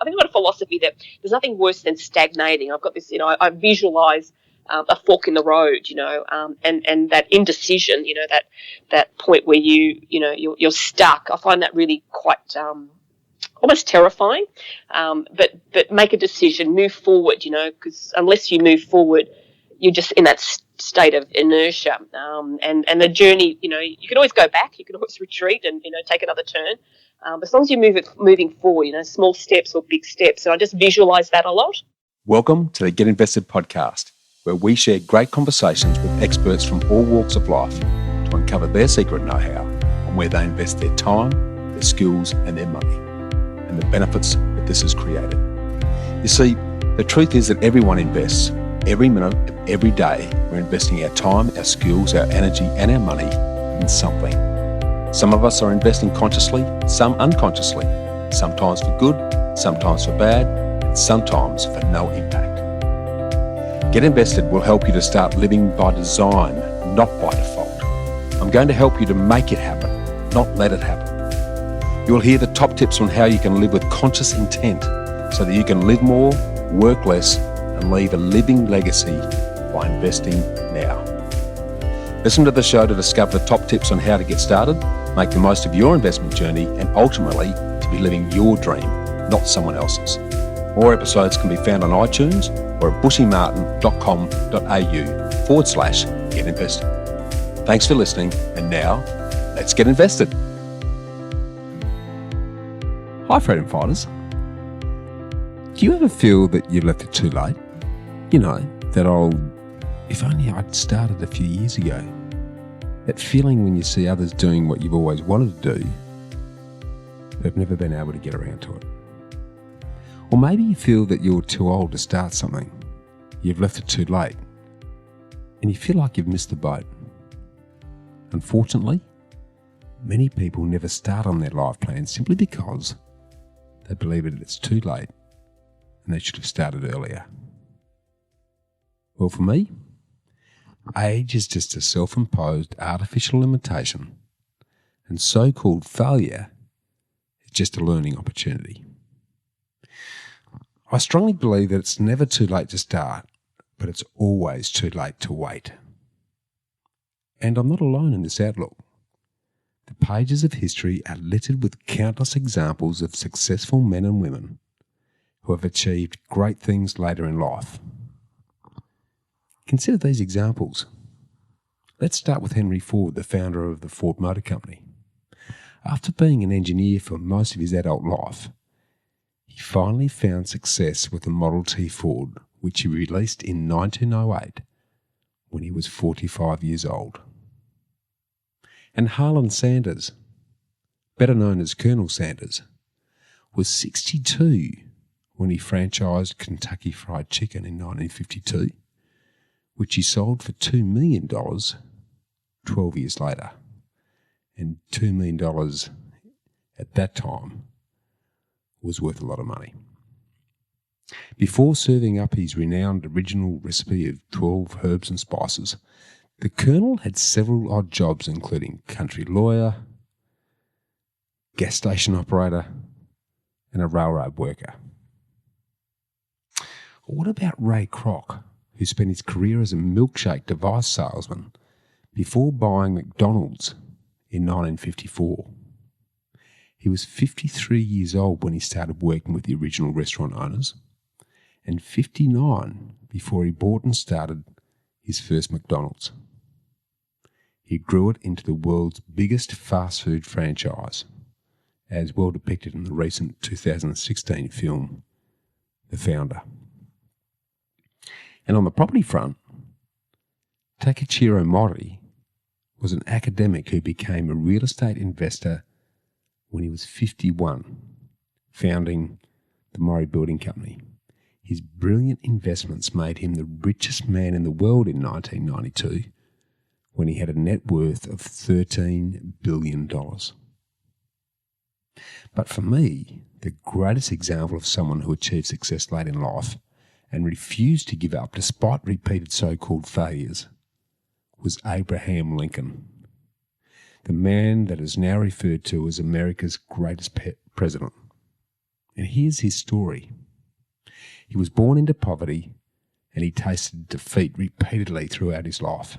think I've got a philosophy that there's nothing worse than stagnating. I've got this, I visualize a fork in the road, and that indecision, that point where you're stuck. I find that really quite almost terrifying. But make a decision, move forward, because unless you move forward, you're just in that state of inertia. And the journey, you can always go back, you can always retreat and, take another turn. But as long as you're moving forward, small steps or big steps. And I just visualize that a lot. Welcome to the Get Invested podcast, where we share great conversations with experts from all walks of life to uncover their secret know-how on where they invest their time, their skills and their money, and the benefits that this has created. You see, the truth is that everyone invests. Every minute of every day, we're investing our time, our skills, our energy and our money in something. Some of us are investing consciously, some unconsciously, sometimes for good, sometimes for bad, and sometimes for no impact. Get Invested will help you to start living by design, not by default. I'm going to help you to make it happen, not let it happen. You'll hear the top tips on how you can live with conscious intent so that you can live more, work less, and leave a living legacy by investing now. Listen to the show to discover the top tips on how to get started, make the most of your investment journey, and ultimately to be living your dream, not someone else's. More episodes can be found on iTunes or at bushymartin.com.au/get invested. Thanks for listening, and now let's get invested. Hi, freedom fighters. Do you ever feel that you've left it too late? That old, if only I'd started a few years ago. That feeling when you see others doing what you've always wanted to do, but have never been able to get around to it. Or maybe you feel that you're too old to start something. You've left it too late, and you feel like you've missed the boat. Unfortunately, many people never start on their life plan simply because they believe that it's too late and they should have started earlier. Well, for me, age is just a self-imposed artificial limitation, and so-called failure is just a learning opportunity. I strongly believe that it's never too late to start, but it's always too late to wait. And I'm not alone in this outlook. The pages of history are littered with countless examples of successful men and women who have achieved great things later in life. Consider these examples. Let's start with Henry Ford, the founder of the Ford Motor Company. After being an engineer for most of his adult life, he finally found success with the Model T Ford, which he released in 1908 when he was 45 years old. And Harlan Sanders, better known as Colonel Sanders, was 62 when he franchised Kentucky Fried Chicken in 1952, which he sold for $2 million 12 years later. And $2 million at that time was worth a lot of money. Before serving up his renowned original recipe of 12 herbs and spices, the Colonel had several odd jobs, including country lawyer, gas station operator, and a railroad worker. What about Ray Kroc, who spent his career as a milkshake device salesman before buying McDonald's in 1954? He was 53 years old when he started working with the original restaurant owners, and 59 before he bought and started his first McDonald's. He grew it into the world's biggest fast food franchise, as well depicted in the recent 2016 film, The Founder. And on the property front, Takechiro Mori was an academic who became a real estate investor when he was 51, founding the Mori Building Company. His brilliant investments made him the richest man in the world in 1992, when he had a net worth of $13 billion. But for me, the greatest example of someone who achieved success late in life and refused to give up despite repeated so-called failures was Abraham Lincoln, the man that is now referred to as America's greatest president. And here's his story. He was born into poverty and he tasted defeat repeatedly throughout his life.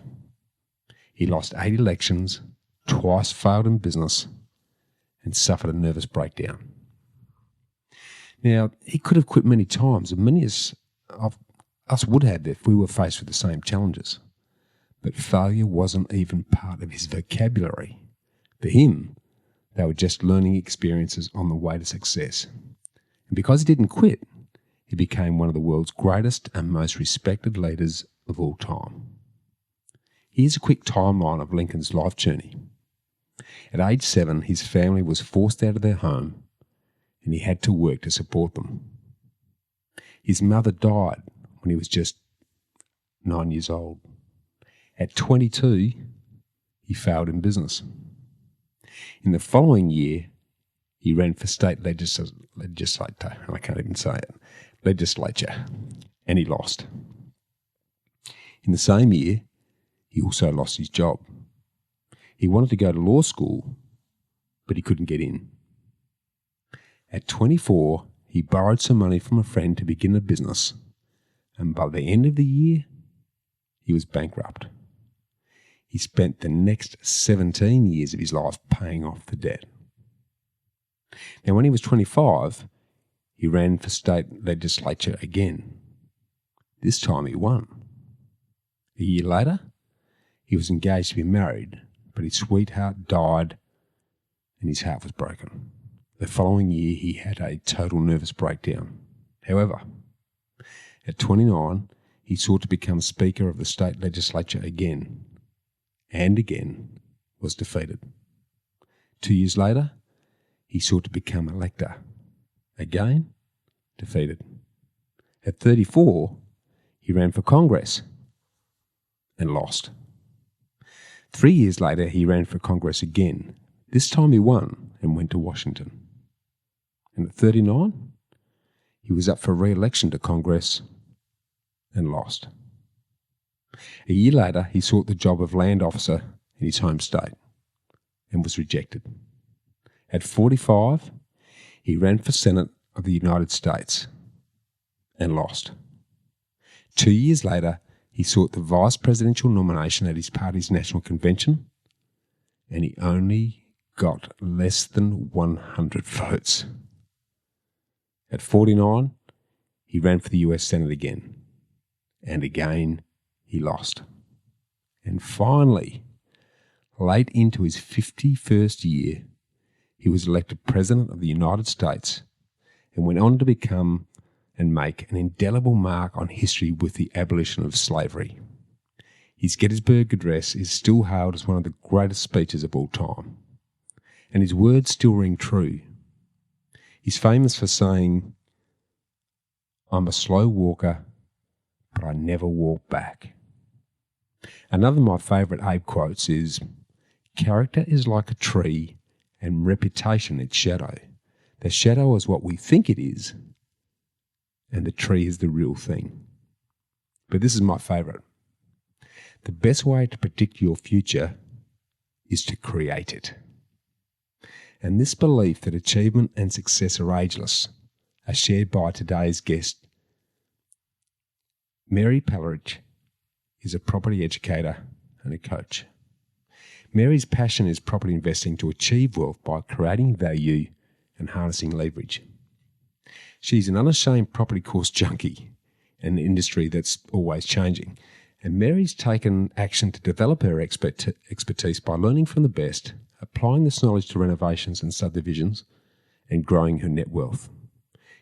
He lost 8 elections, twice failed in business, and suffered a nervous breakdown. Now, he could have quit many times, and many of us would have if we were faced with the same challenges. But failure wasn't even part of his vocabulary. For him, they were just learning experiences on the way to success. And because he didn't quit, he became one of the world's greatest and most respected leaders of all time. Here's a quick timeline of Lincoln's life journey. At age 7, his family was forced out of their home and he had to work to support them. His mother died when he was just 9 years old. At 22, he failed in business. In the following year, he ran for state legislature, and he lost. In the same year, he also lost his job. He wanted to go to law school, but he couldn't get in. At 24, he borrowed some money from a friend to begin a business, and by the end of the year, he was bankrupt. He spent the next 17 years of his life paying off the debt. Now, when he was 25, he ran for state legislature again. This time he won. A year later, he was engaged to be married, but his sweetheart died and his heart was broken. The following year, he had a total nervous breakdown. However, at 29, he sought to become Speaker of the state legislature again, and again was defeated. 2 years later, he sought to become elector. Again, defeated. At 34, he ran for Congress and lost. 3 years later, he ran for Congress again. This time he won and went to Washington. And at 39, he was up for re-election to Congress and lost. A year later, he sought the job of land officer in his home state and was rejected. At 45, he ran for Senate of the United States and lost. 2 years later, he sought the vice presidential nomination at his party's national convention, and he only got less than 100 votes. At 49, he ran for the US Senate again, and again he lost. And finally, late into his 51st year, he was elected President of the United States and went on to become and make an indelible mark on history with the abolition of slavery. His Gettysburg Address is still hailed as one of the greatest speeches of all time, and his words still ring true. He's famous for saying, "I'm a slow walker, but I never walk back." Another of my favourite Abe quotes is, "Character is like a tree and reputation its shadow. The shadow is what we think it is, and the tree is the real thing." But this is my favourite. The best way to predict your future is to create it. And this belief that achievement and success are ageless are shared by today's guest. Mary Palaric is a property educator and a coach. Mary's passion is property investing to achieve wealth by creating value and harnessing leverage. She's an unashamed property course junkie in an industry that's always changing. And Mary's taken action to develop her expertise by learning from the best, applying this knowledge to renovations and subdivisions, and growing her net wealth.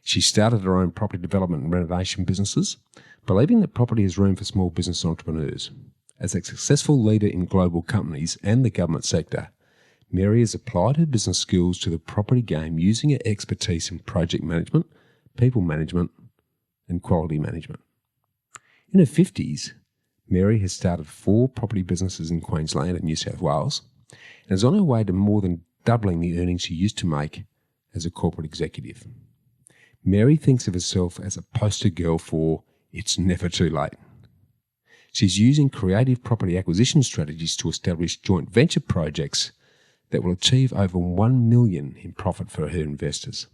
She started her own property development and renovation businesses, believing that property has room for small business entrepreneurs. As a successful leader in global companies and the government sector, Mary has applied her business skills to the property game using her expertise in project management, people management, and quality management. In her 50s, Mary has started 4 property businesses in Queensland and New South Wales and is on her way to more than doubling the earnings she used to make as a corporate executive. Mary thinks of herself as a poster girl for "it's never too late." She's using creative property acquisition strategies to establish joint venture projects that will achieve over $1 million in profit for her investors.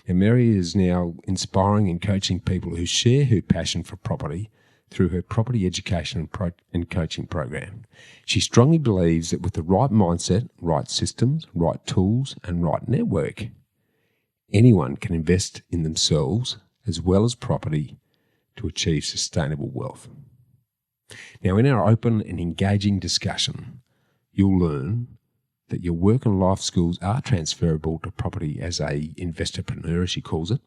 Now, Mary is now inspiring and coaching people who share her passion for property through her property education and coaching program. She strongly believes that with the right mindset, right systems, right tools, and right network, anyone can invest in themselves as well as property to achieve sustainable wealth. Now, in our open and engaging discussion, you'll learn that your work and life skills are transferable to property as a investorpreneur, as she calls it,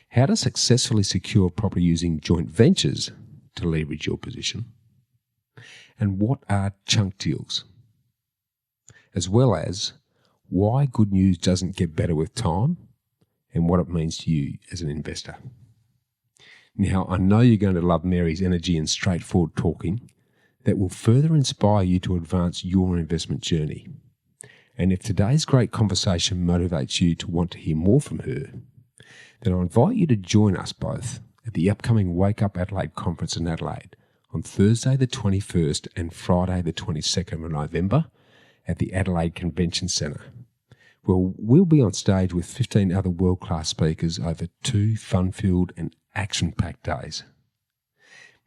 how to successfully secure property using joint ventures to leverage your position, and what are chunk deals, as well as why good news doesn't get better with time and what it means to you as an investor. Now, I know you're going to love Mary's energy and straightforward talking that will further inspire you to advance your investment journey. And if today's great conversation motivates you to want to hear more from her, then I invite you to join us both at the upcoming Wake Up Adelaide conference in Adelaide on Thursday the 21st and Friday the 22nd of November at the Adelaide Convention Centre. Well, we'll be on stage with 15 other world-class speakers over 2 fun-filled and action-packed days.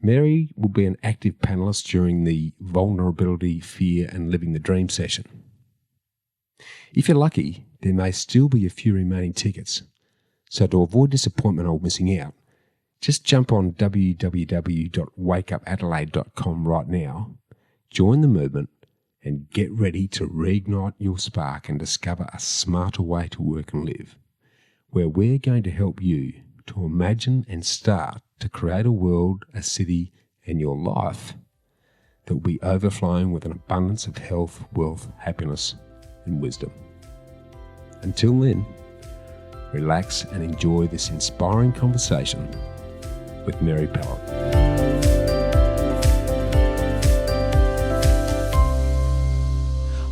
Mary will be an active panellist during the Vulnerability, Fear and Living the Dream session. If you're lucky, there may still be a few remaining tickets. So to avoid disappointment or missing out, just jump on www.wakeupadelaide.com right now, join the movement, and get ready to reignite your spark and discover a smarter way to work and live, where we're going to help you to imagine and start to create a world, a city, and your life that will be overflowing with an abundance of health, wealth, happiness, and wisdom. Until then, relax and enjoy this inspiring conversation with Mary Palaric.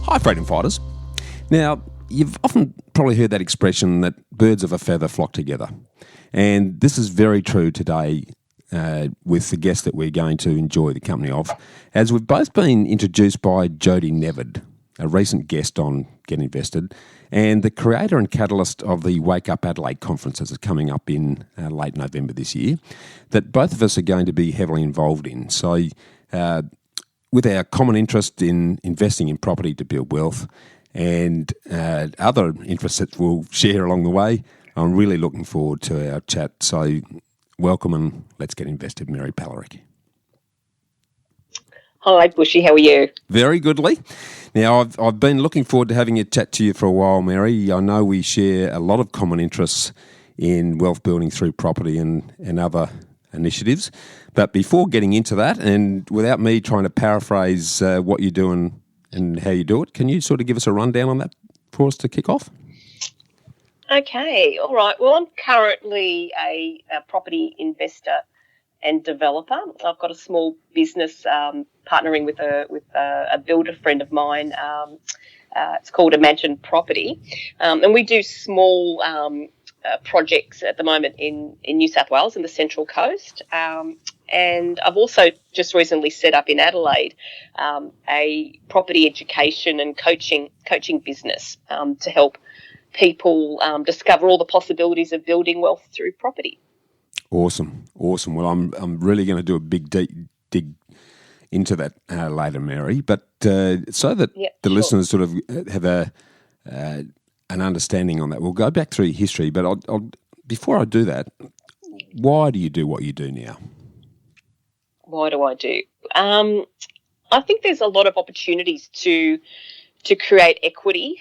Hi, freedom fighters. Now, you've often probably heard that expression that birds of a feather flock together. And this is very true today with the guest that we're going to enjoy the company of, as we've both been introduced by Jodie Nevid, a recent guest on Get Invested, and the creator and catalyst of the Wake Up Adelaide conference that's coming up in late November this year, that both of us are going to be heavily involved in. So with our common interest in investing in property to build wealth and other interests that we'll share along the way, I'm really looking forward to our chat. So welcome and let's get invested, Mary Palaric. Hi, Bushy. How are you? Very goodly. Now, I've been looking forward to having a chat to you for a while, Mary. I know we share a lot of common interests in wealth building through property and other initiatives. But before getting into that, and without me trying to paraphrase what you're doing and how you do it, can you sort of give us a rundown on that for us to kick off? Okay. All right. Well, I'm currently a property investor and developer. I've got a small business partnering with a builder friend of mine. It's called Imagine Property, and we do small projects at the moment in New South Wales and the Central Coast. And I've also just recently set up in Adelaide a property education and coaching business to help people discover all the possibilities of building wealth through property. Awesome. Well, I'm really going to do a big dig into that later, Mary. But so that the listeners sort of have an understanding on that, we'll go back through history. But I'll before I do that, why do you do what you do now? Why do I do? I think there's a lot of opportunities to create equity.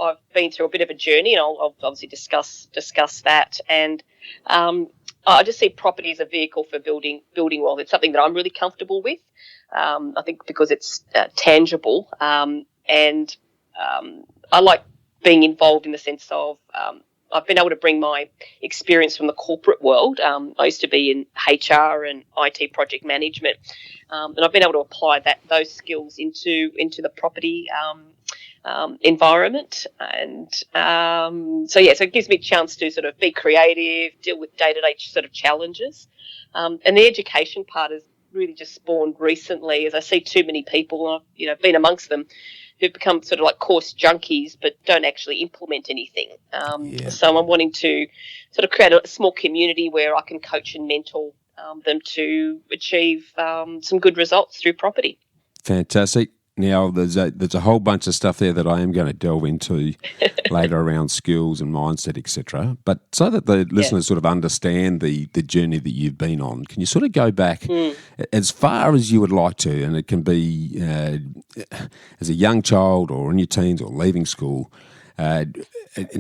I've been through a bit of a journey, and I'll obviously discuss that. And I just see property as a vehicle for building wealth. It's something that I'm really comfortable with. I think because it's tangible, and I like being involved in the sense of I've been able to bring my experience from the corporate world. I used to be in HR and IT project management, and I've been able to apply those skills into the property environment. And so it gives me a chance to sort of be creative, deal with day-to-day sort of challenges. And the education part has really just spawned recently, as I see too many people, I've been amongst them, who become sort of like course junkies but don't actually implement anything. So I'm wanting to sort of create a small community where I can coach and mentor them to achieve some good results through property. Fantastic. Now, there's a whole bunch of stuff there that I am going to delve into later around skills and mindset, etc. But so that the listeners sort of understand the journey that you've been on, can you sort of go back as far as you would like to, and it can be as a young child or in your teens or leaving school, and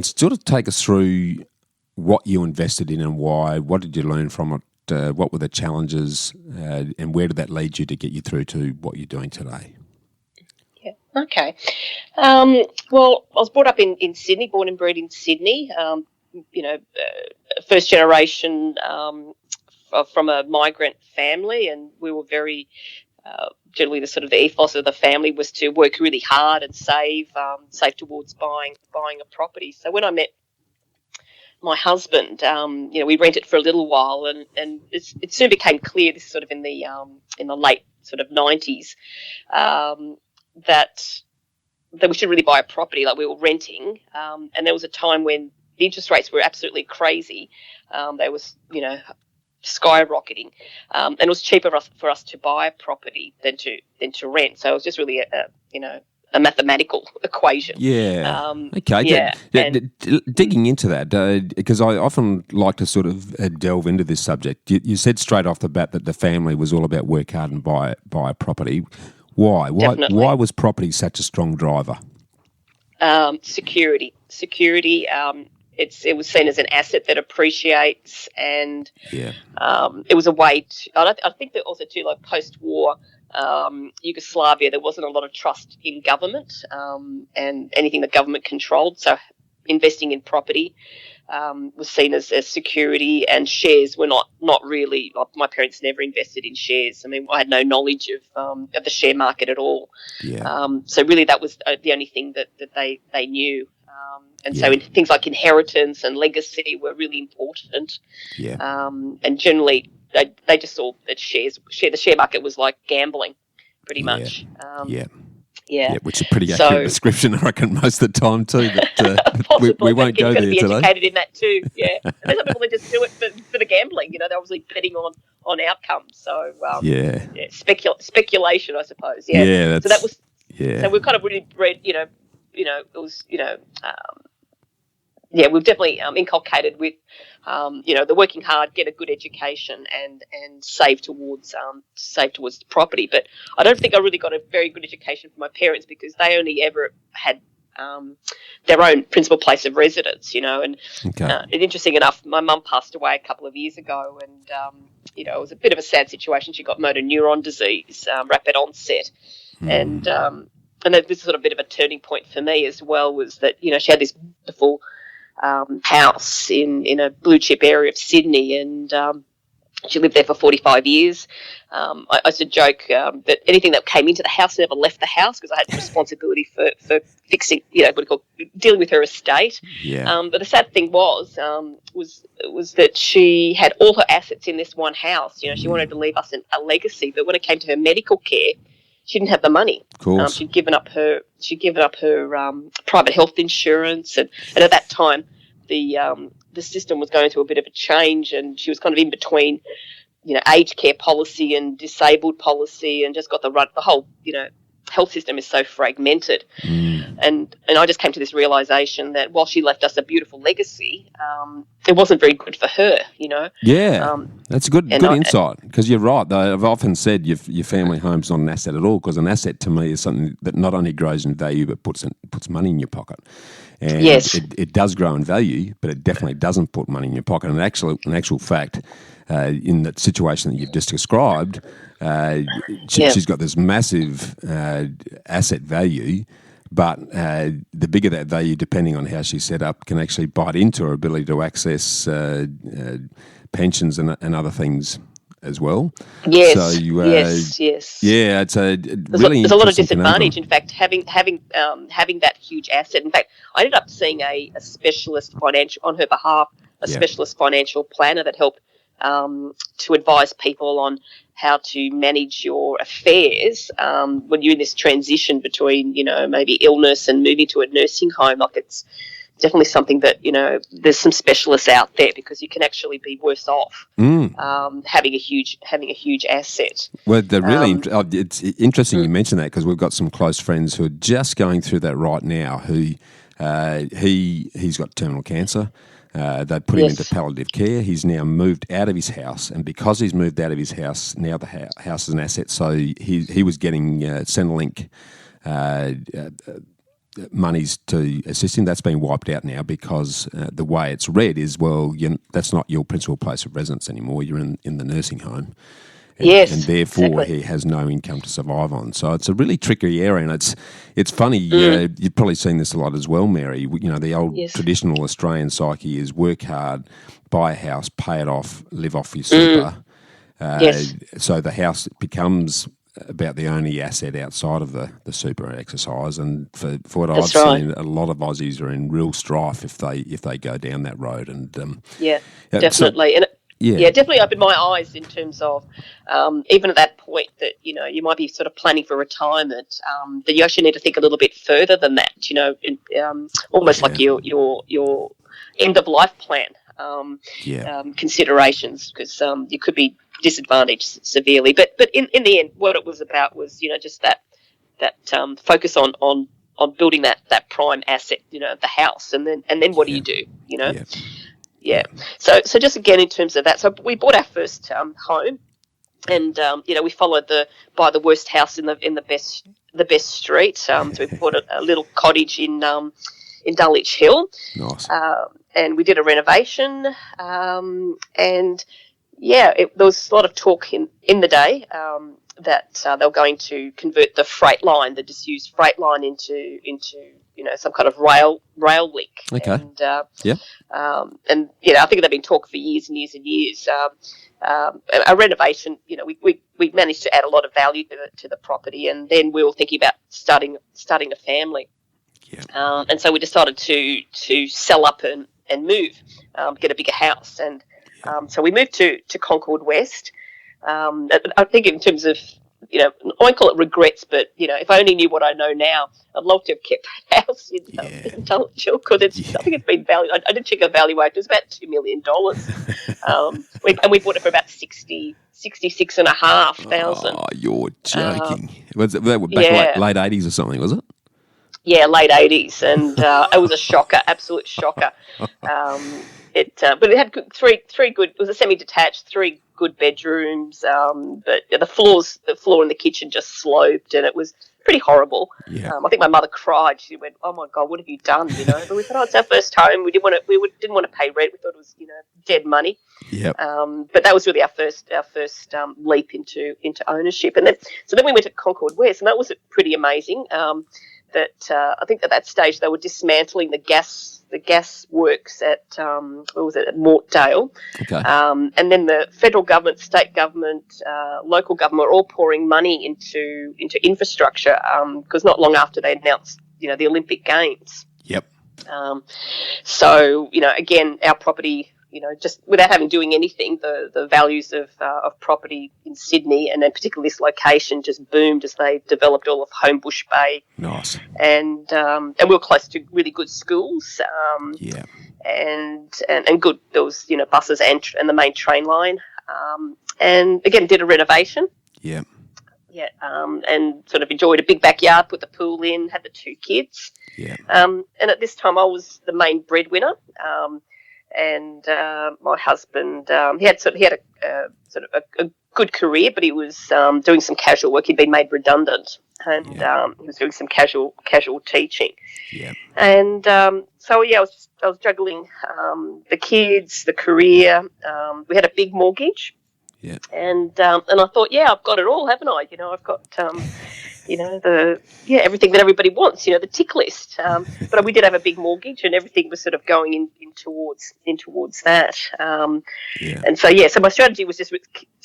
sort of take us through what you invested in and why, what did you learn from it, what were the challenges, and where did that lead you to get you through to what you're doing today? Okay. Well, I was brought up in Sydney, born and bred in Sydney. First generation from a migrant family, and we were very generally the sort of the ethos of the family was to work really hard and save towards buying a property. So when I met my husband, we rented for a little while, and it soon became clear. This is sort of in the late sort of 90s. That we should really buy a property. Like, we were renting, and there was a time when the interest rates were absolutely crazy. They was, skyrocketing, and it was cheaper for us to buy a property than to rent. So it was just really a mathematical equation. Yeah. Okay. Yeah. Digging into that, because I often like to sort of delve into this subject. You said straight off the bat that the family was all about work hard and buy a property. Why? Why was property such a strong driver? Security. It was seen as an asset that appreciates, and it was a way to. I think that also too, like post-war Yugoslavia, there wasn't a lot of trust in government and anything that government controlled. So investing in property was seen as security, and shares were not really. My parents never invested in shares. I mean, I had no knowledge of the share market at all. Yeah. So really, that was the only thing that they knew. So things like inheritance and legacy were really important. Yeah. And generally, they just saw that the share market was like gambling, pretty much. Yeah, which is a pretty accurate description, I reckon, most of the time too. But we won't go there today. You've got to be educated in that too. Yeah, and there's some people that just do it for the gambling. They're obviously betting on outcomes. So speculation, I suppose. Yeah. Yeah. So that was. Yeah. So we've kind of really read. It was. We've definitely inculcated with, the working hard, get a good education, and save towards the property. But I don't think I really got a very good education from my parents, because they only ever had their own principal place of residence. And interesting enough, my mum passed away a couple of years ago, and it was a bit of a sad situation. She got motor neuron disease, rapid onset, and this is sort of a bit of a turning point for me as well. Was that she had this beautiful house in a blue chip area of Sydney, and she lived there for 45 years. I used to joke that anything that came into the house never left the house, because I had responsibility for fixing, dealing with her estate. Yeah. But the sad thing was that she had all her assets in this one house. She wanted to leave us a legacy, but when it came to her medical care, she didn't have the money. Of course. She'd given up her private health insurance, and at that time the system was going through a bit of a change, and she was kind of in between, aged care policy and disabled policy, and just got the whole health system is so fragmented. And I just came to this realisation that while she left us a beautiful legacy, it wasn't very good for her, Yeah, that's a good insight, because you're right. Though I've often said your family home's not an asset at all, because an asset to me is something that not only grows in value but puts money in your pocket. And yes, it does grow in value, but it definitely doesn't put money in your pocket. And in actual fact, in that situation that you've just described, she's got this massive asset value, but the bigger that value, depending on how she's set up, can actually bite into her ability to access pensions and other things as well. Yes. So yes. Yeah, it's there's a lot of disadvantage. In fact, having that huge asset. In fact, I ended up seeing a specialist on her behalf, specialist financial planner that helped to advise people on how to manage your affairs when you're in this transition between, maybe illness and moving to a nursing home. Like, it's definitely something that, there's some specialists out there, because you can actually be worse off having a huge asset. Well, it's interesting you mention that, because we've got some close friends who are just going through that right now. Who he's got terminal cancer. They put him into palliative care. He's now moved out of his house, and because he's moved out of his house, now the house is an asset. So he was getting Centrelink monies to assist him. That's been wiped out now, because the way it's read is, that's not your principal place of residence anymore. You're in the nursing home. And, and therefore exactly. He has no income to survive on. So it's a really tricky area, and it's funny. You've probably seen this a lot as well, Mary. The old traditional Australian psyche is work hard, buy a house, pay it off, live off your super. So the house becomes about the only asset outside of the super exercise. And for what I've seen, a lot of Aussies are in real strife if they go down that road. And definitely. Definitely opened my eyes in terms of even at that point that, you might be sort of planning for retirement, that you actually need to think a little bit further than that, almost like your end of life plan considerations, because you could be disadvantaged severely. But in the end, what it was about was, just that focus on building that prime asset, the house, and then what do you do, So just again in terms of that, so we bought our first home, and we followed by the worst house in the best street. So we bought a little cottage in Dulwich Hill. Nice. And we did a renovation, and there was a lot of talk in the day that they were going to convert the freight line, the disused freight line, into some kind of rail link. Okay. And I think they've been talking for years and years and years. A renovation, we managed to add a lot of value to the property, and then we were thinking about starting a family. Yeah. And so we decided to sell up and move, get a bigger house, and so we moved to Concord West. I think in terms of, I won't call it regrets, but, if I only knew what I know now, I'd love to have kept that house in Dulwich Hill, because I think it's been valued. I did check a valuation. It was about $2 million. And we bought it for about 66,500. Oh, you're joking. Was it back late 80s or something, was it? Yeah, late 80s, and it was a shocker, absolute shocker. But it had three good. It was a semi-detached, 3 good bedrooms. But the floor in the kitchen just sloped, and it was pretty horrible. Yeah. I think my mother cried. She went, "Oh my God, what have you done?" But we thought, it's our first home. We didn't want to pay rent. We thought it was dead money. Yep. But that was really our first leap into ownership, and then we went to Concord West, and that was pretty amazing. I think at that stage they were dismantling the gas works at at Mortdale. Okay. And then the federal government, state government, local government were all pouring money into infrastructure, because not long after they announced the Olympic Games. Yep. So again, our property, just without doing anything, the values of property in Sydney, and then particularly this location, just boomed as they developed all of Homebush Bay. Nice. And we were close to really good schools. And good. There was buses and the main train line. And again, did a renovation. Yeah. Yeah. And sort of enjoyed a big backyard, put the pool in, had the 2 kids. Yeah. And at this time, I was the main breadwinner. And my husband, he had a good career, but he was doing some casual work. He'd been made redundant, and he was doing some casual teaching. Yeah. And so I was juggling the kids, the career. We had a big mortgage. Yeah. And I thought, I've got it all, haven't I? I've got everything that everybody wants, the tick list. But we did have a big mortgage, and everything was sort of going in towards that. And so my strategy was to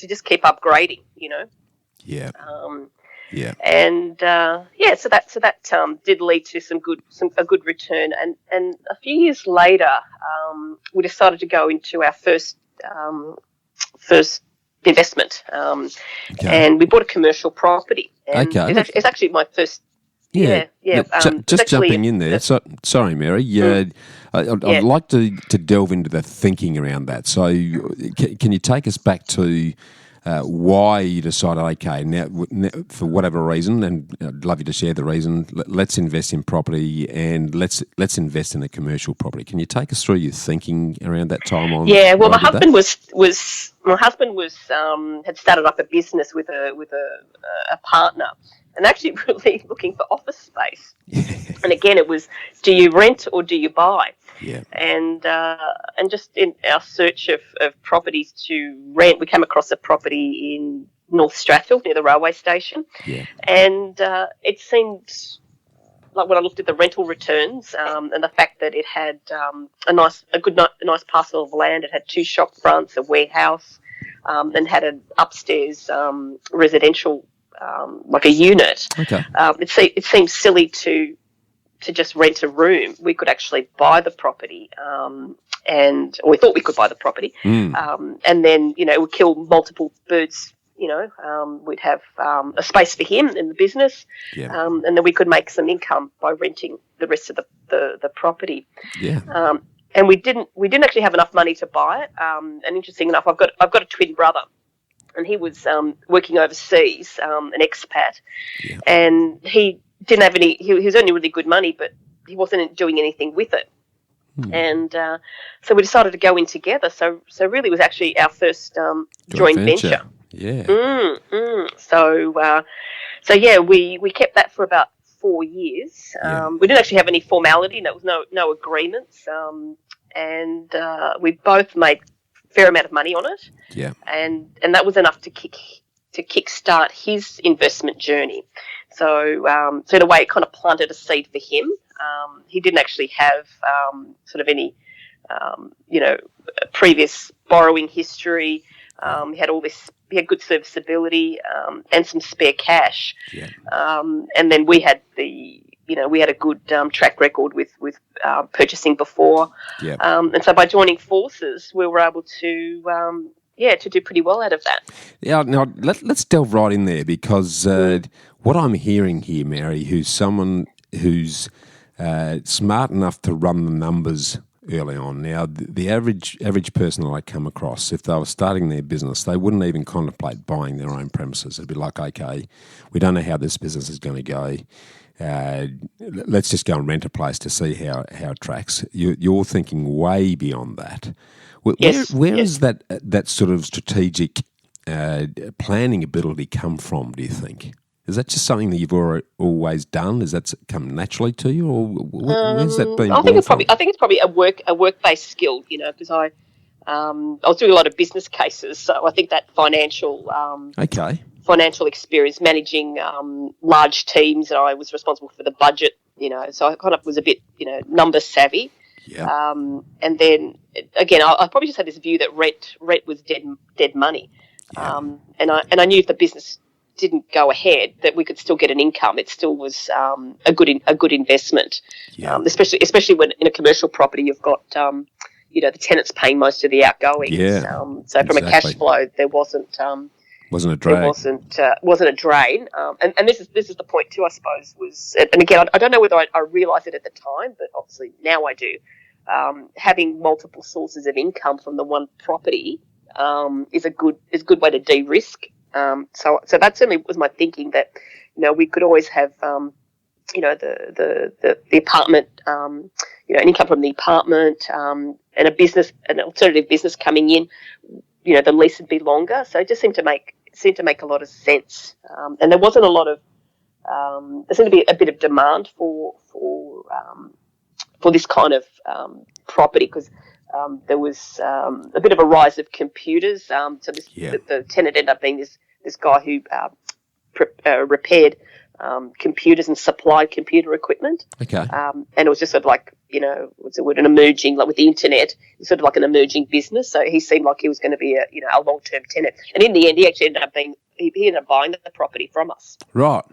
just keep upgrading, Yeah. And so that did lead to a good return. And a few years later, we decided to go into our first investment. And we bought a commercial property. And it's actually my first. Yeah. Just jumping in there. Sorry, Mary. I'd like to delve into the thinking around that. So, can you take us back to why you decided, okay, now for whatever reason, and I'd love you to share the reason. Let's invest in property, and let's invest in a commercial property. Can you take us through your thinking around that time? My husband had started up a business with a partner. And actually really looking for office space. And again, it was, do you rent or do you buy? Yeah. And just in our search of properties to rent, we came across a property in North Strathfield near the railway station. Yeah. And it seemed like when I looked at the rental returns and the fact that it had a nice parcel of land, it had 2 shop fronts, a warehouse, and had an upstairs residential like a unit. Okay. It seems silly to just rent a room. We could actually buy the property, or we thought we could buy the property, and then we'd kill multiple birds. We'd have a space for him in the business, and then we could make some income by renting the rest of the property. Yeah. And we didn't actually have enough money to buy it. And interesting enough, I've got a twin brother. And he was working overseas, an expat, and he didn't have any. He was earning really good money, but he wasn't doing anything with it. And so we decided to go in together. So really, it was actually our first joint venture. Yeah. So we kept that for about 4 years. We didn't actually have any formality. There was no agreements, and we both made fair amount of money on it, and that was enough to kickstart his investment journey. So in a way, it kind of planted a seed for him. He didn't actually have sort of any previous borrowing history. He had good serviceability and some spare cash. And then we had we had a good track record with purchasing before. And so by joining forces, we were able to do pretty well out of that. Yeah, now let's delve right in there because what I'm hearing here, Mary, who's someone who's smart enough to run the numbers early on. Now, the average person that I come across, if they were starting their business, they wouldn't even contemplate buying their own premises. It'd be like, okay, we don't know how this business is going to go. Let's just go and rent a place to see how it tracks. You're thinking way beyond that. Where is that sort of strategic planning ability come from, do you think? Is that just something that you've always done? Has that come naturally to you, or where's that been? I think it's probably a work-based skill, because I was doing a lot of business cases, so I think that financial experience, managing large teams, and I was responsible for the budget, so I kind of was a bit, number savvy. Yeah. And then again, I probably just had this view that rent was dead money, and I knew if the business didn't go ahead that we could still get an income. It still was a good investment, especially when in a commercial property you've got the tenants paying most of the outgoings. So from a cash flow, there wasn't a drag. There wasn't a drain. And this is the point too, I suppose, was, and again, I don't know whether I realised it at the time, but obviously now I do. Having multiple sources of income from the one property is a good way to de-risk. So that certainly was my thinking that, we could always have, the apartment, an income from the apartment, and an alternative business coming in, the lease would be longer. So it just seemed to make a lot of sense. And there wasn't a lot of, there seemed to be a bit of demand for this kind of, property because, there was a bit of a rise of computers. The tenant ended up being this guy who repaired computers and supplied computer equipment. Okay. And it was just sort of like, what's the word, an emerging, like with the internet, it's sort of like an emerging business. So he seemed like he was going to be a long-term tenant. And in the end, he actually ended up buying the property from us. Right.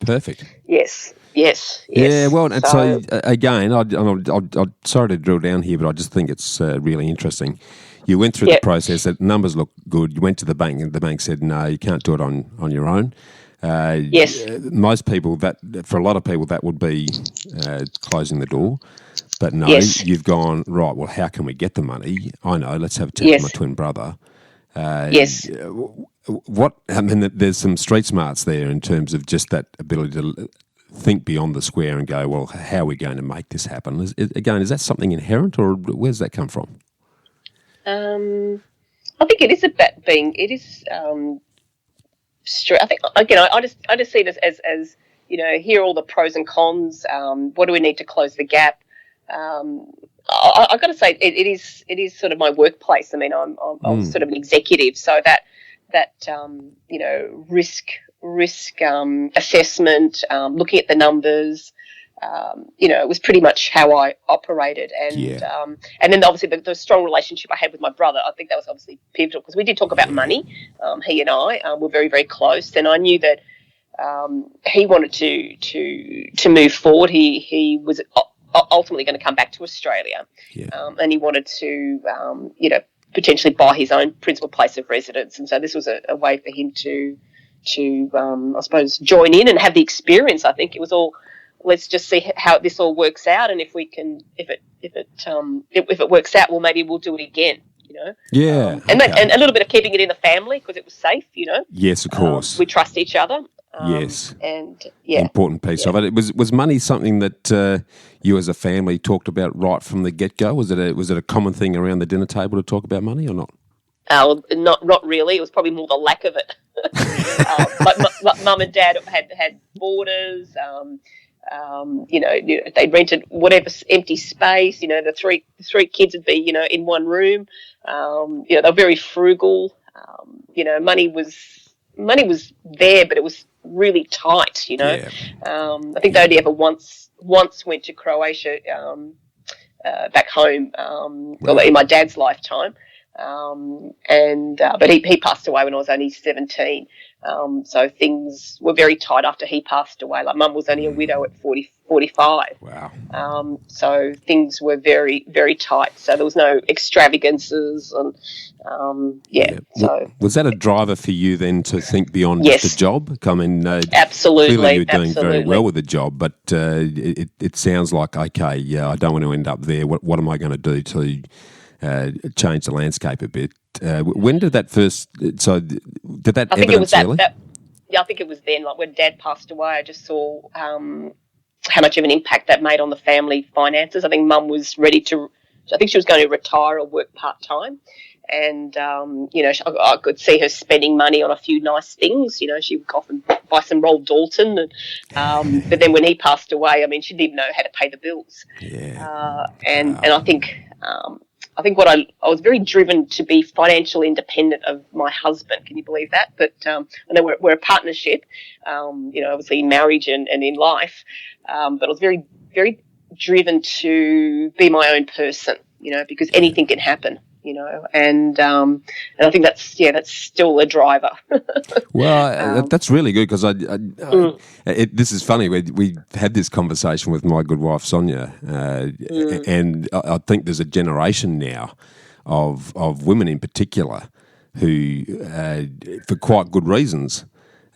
Perfect. Yes. Yeah, well, and so again, I'm sorry to drill down here, but I just think it's really interesting. You went through the process, that numbers look good. You went to the bank, and the bank said, no, you can't do it on your own. Yes. Most people, for a lot of people, that would be closing the door. But no, you've gone, right, well, how can we get the money? I know, let's have a chat with my twin brother. Yes. There's some street smarts there in terms of just that ability to think beyond the square and go, well, how are we going to make this happen? Is that something inherent, or where does that come from? I think it is about being. It is. I think again. I just see it as here are all the pros and cons. What do we need to close the gap? I've got to say it is sort of my workplace. I mean, I'm sort of an executive, so that risk assessment, looking at the numbers, it was pretty much how I operated, and then obviously the strong relationship I had with my brother, I think that was obviously pivotal, because we did talk about money. He and I were very, very close, and I knew that he wanted to move forward. He was ultimately going to come back to Australia, and he wanted to potentially buy his own principal place of residence, and so this was a way for him to I suppose join in and have the experience. I think it was all, let's just see how this all works out, and if it works out, well, maybe we'll do it again. And a little bit of keeping it in the family, because it was safe. Yes, of course. We trust each other. Yes, and important piece of it. Was money something that you as a family talked about right from the get-go? Was it a common thing around the dinner table to talk about money, or not? Not really. It was probably more the lack of it. Like mum and dad had boarders. They rented whatever empty space. The three kids would be in one room. They were very frugal. Money was there, but it was really tight. I think they only ever once went to Croatia back home, in my dad's lifetime. But he passed away when I was only 17. So things were very tight after he passed away. Like, mum was only a widow at 45. Wow. So things were very, very tight. So there was no extravagances, and So was that a driver for you then to think beyond just the job? I mean, absolutely. Clearly, you're doing very well with the job, but it sounds like, okay, I don't want to end up there. What am I going to do to change the landscape a bit? When did that first? So did that? I think it was early? I think it was then. Like, when Dad passed away, I just saw how much of an impact that made on the family finances. I think Mum was ready to. I think she was going to retire or work part time, and I could see her spending money on a few nice things. She would often buy some Roald Dalton, and but then when he passed away, I mean, she didn't even know how to pay the bills. Yeah. And I think. I think what I was very driven to be financially independent of my husband. Can you believe that? But I know we're a partnership, obviously in marriage and in life. But I was very, very driven to be my own person, because anything can happen, and I think that's still a driver. Well, that's really good, because this is funny. We had this conversation with my good wife Sonia, and I think there's a generation now of women in particular who, for quite good reasons,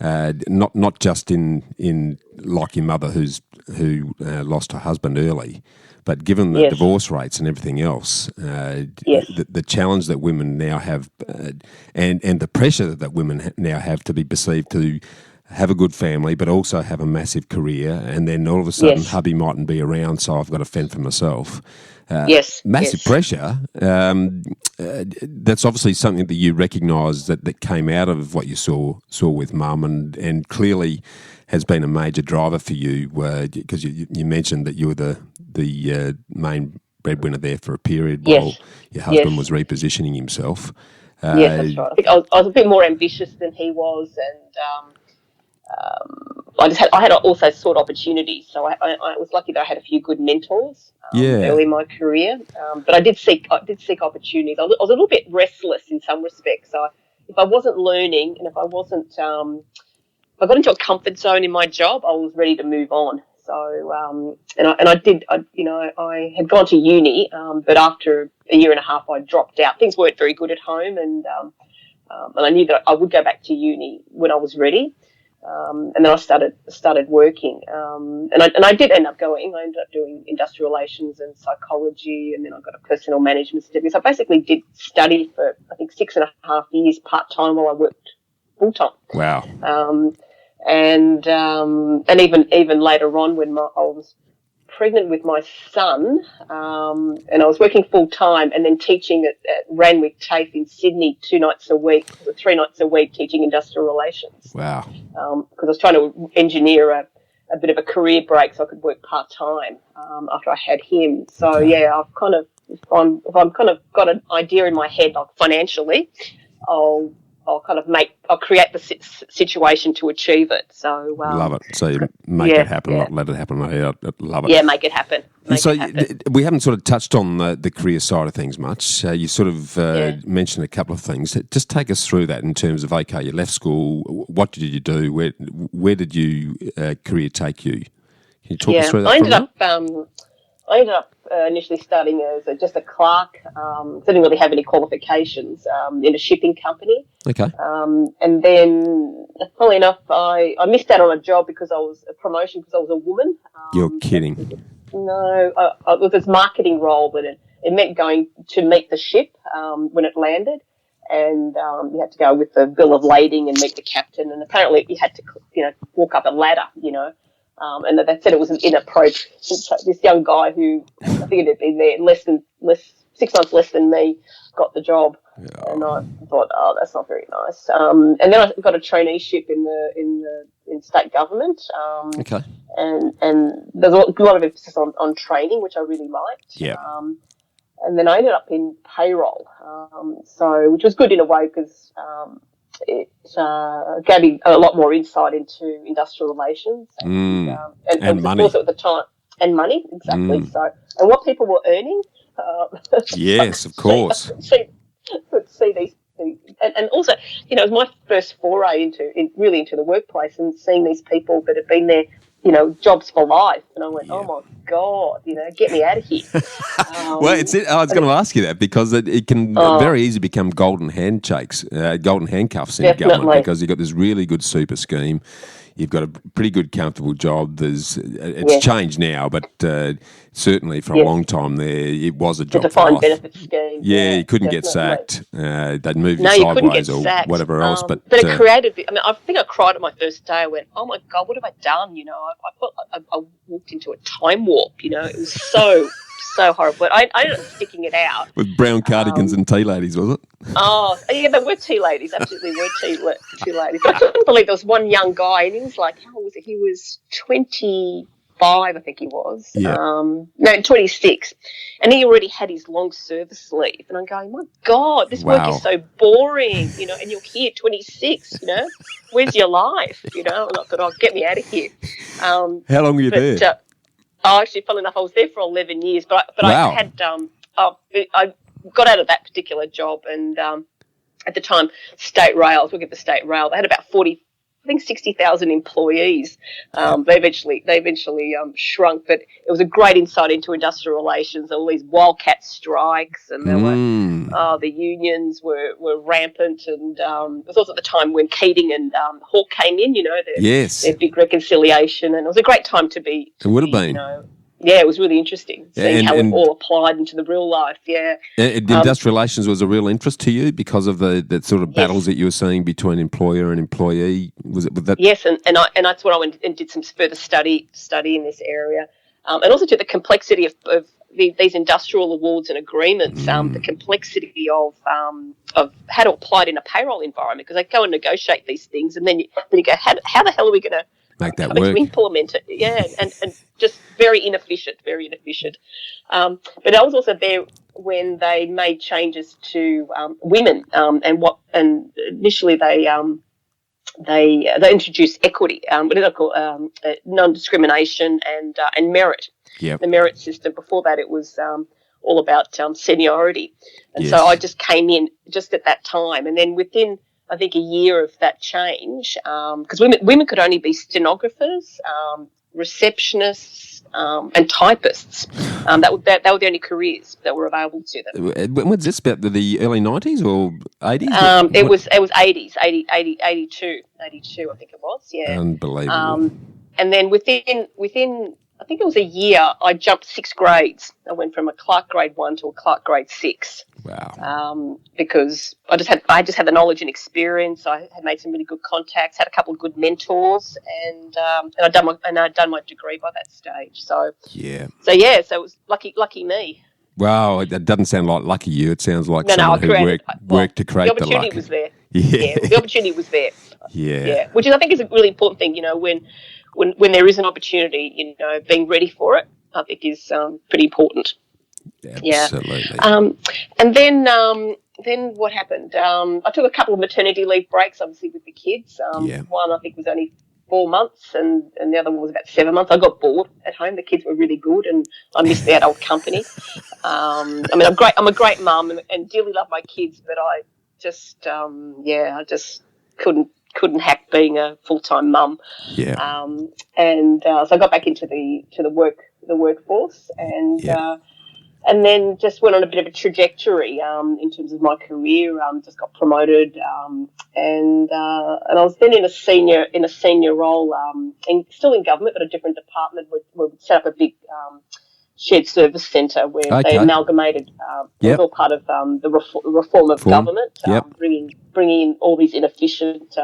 not just in like your mother who lost her husband early, but given the divorce rates and everything else, the challenge that women now have, and the pressure that women now have to be perceived to have a good family, but also have a massive career, and then all of a sudden hubby mightn't be around, so I've got to fend for myself. Massive pressure. That's obviously something that you recognise that came out of what you saw with Mum, and clearly has been a major driver for you, because you mentioned that you were the main breadwinner there for a period while your husband was repositioning himself. Yes, that's right. I think I was a bit more ambitious than he was, and I had also sought opportunities. So I was lucky that I had a few good mentors early in my career. But I did seek opportunities. I was a little bit restless in some respects. So if I wasn't learning, and if I wasn't I got into a comfort zone in my job. I was ready to move on. So, I had gone to uni, but after a year and a half, I dropped out. Things weren't very good at home, and I knew that I would go back to uni when I was ready. And then I started working, and I did end up going. I ended up doing industrial relations and psychology, and then I got a personal management certificate. So I basically did study for, I think, 6.5 years part time while I worked full time. Wow. And even later on, when I was pregnant with my son, and I was working full time and then teaching at Randwick TAFE in Sydney 3 nights a week teaching industrial relations. Wow. Because I was trying to engineer a bit of a career break so I could work part time after I had him. So yeah, I've kind of, if I'm kind of got an idea in my head, like financially, I'll create the situation to achieve it. So love it. So you make it happen, not let it happen. I love it. Yeah, make it happen. We haven't sort of touched on the career side of things much. You sort of mentioned a couple of things. Just take us through that in terms of, okay, you left school. What did you do? Where did you career take you? Can you talk us through that? I ended up initially starting as just a clerk. Didn't really have any qualifications in a shipping company. Okay. And then, funnily enough, I missed out on a job because I was a promotion because I was a woman. You're kidding. No, it was this marketing role, but it meant going to meet the ship when it landed. And you had to go with the bill of lading and meet the captain. And apparently you had to, walk up a ladder, and they said it was inappropriate. So this young guy who I think had been there 6 months less than me got the job, and I thought, oh, that's not very nice. And then I got a traineeship in state government. Okay. And there's a lot of emphasis on training, which I really liked. Yeah. And then I ended up in payroll, which was good in a way because it gave me a lot more insight into industrial relations and money. Also at the time, and money, exactly. So, and what people were earning. Yes, of course. see these things. And also, it was my first foray into the workplace and seeing these people that have been there, jobs for life. And I went, oh my God, get me out of here. Well, I was going to ask you that because it can very easily become golden handcuffs in government because you've got this really good super scheme. You've got a pretty good, comfortable job. It's changed now, but certainly for a long time there, it was a job for life. Defined benefit scheme. Yeah, you couldn't get sacked. They'd move you sideways or whatever else. But it created. I think I cried on my first day. I went, "Oh my God, what have I done?" I thought I walked into a time warp. It was so horrible. But I ended up sticking it out. With brown cardigans and tea ladies, was it? Oh, yeah, there were tea ladies. Absolutely were tea ladies. But I couldn't believe there was one young guy, and he was like, how old was it? He was 25, I think he was. Yeah. 26. And he already had his long service leave. And I'm going, my God, this work is so boring, and you're here 26, Where's your life, And I thought, get me out of here. How long were you there? Actually, funnily enough, I was there for 11 years, but I had I got out of that particular job, and at the time, State Rail, I was working at the State Rail. They had about 60,000 employees. They eventually shrunk, but it was a great insight into industrial relations. All these wildcat strikes, and there were the unions were rampant, and it was also at the time when Keating and Hawke came in. Their big reconciliation, and it was a great time to be. It would have been. Yeah, it was really interesting seeing how it all applied into the real life. Yeah, industrial relations was a real interest to you because of the sort of battles that you were seeing between employer and employee. Was that? Yes, and that's what I went and did some further study in this area, and also to the complexity of these industrial awards and agreements, the complexity of how to apply it in a payroll environment, because they go and negotiate ththese things, and then you go, how the hell are we going to make that work? To implement it, and just very inefficient. But I was also there when they made changes to women, and initially they introduced equity, what do they call non-discrimination and merit. Yep. The merit system. Before that, it was all about seniority, and so I just came in just at that time, and then within I think, a year of that change, because women could only be stenographers, receptionists, and typists. That were the only careers that were available to them. When was this, about the early 90s or 80s? It was 80s, 82, I think it was, yeah. Unbelievable. And then within I think it was a year, I jumped 6 grades. I went from a Clark grade 1 to a Clark grade 6. Wow. Because I just had the knowledge and experience. I had made some really good contacts, had a couple of good mentors, and I'd done my degree by that stage. So it was lucky me. Wow, it doesn't sound like lucky you. It sounds like I someone who worked to create the luck. The opportunity was there. Yeah. The opportunity was there. Yeah. Which I think is a really important thing. When there is an opportunity, being ready for it, I think is pretty important. Absolutely. Yeah. And then what happened? I took a couple of maternity leave breaks, obviously, with the kids. One I think was only 4 months, and the other one was about 7 months. I got bored at home. The kids were really good, and I missed the adult company. I'm a great mum and dearly love my kids, but I just couldn't hack being a full-time mum. Yeah. So I got back into the workforce, and then just went on a bit of a trajectory in terms of my career. Just got promoted, and I was then in a senior role, still in government, but a different department. Where we set up a big shared service centre where they amalgamated. It was all part of the reform of government, bringing in all these inefficient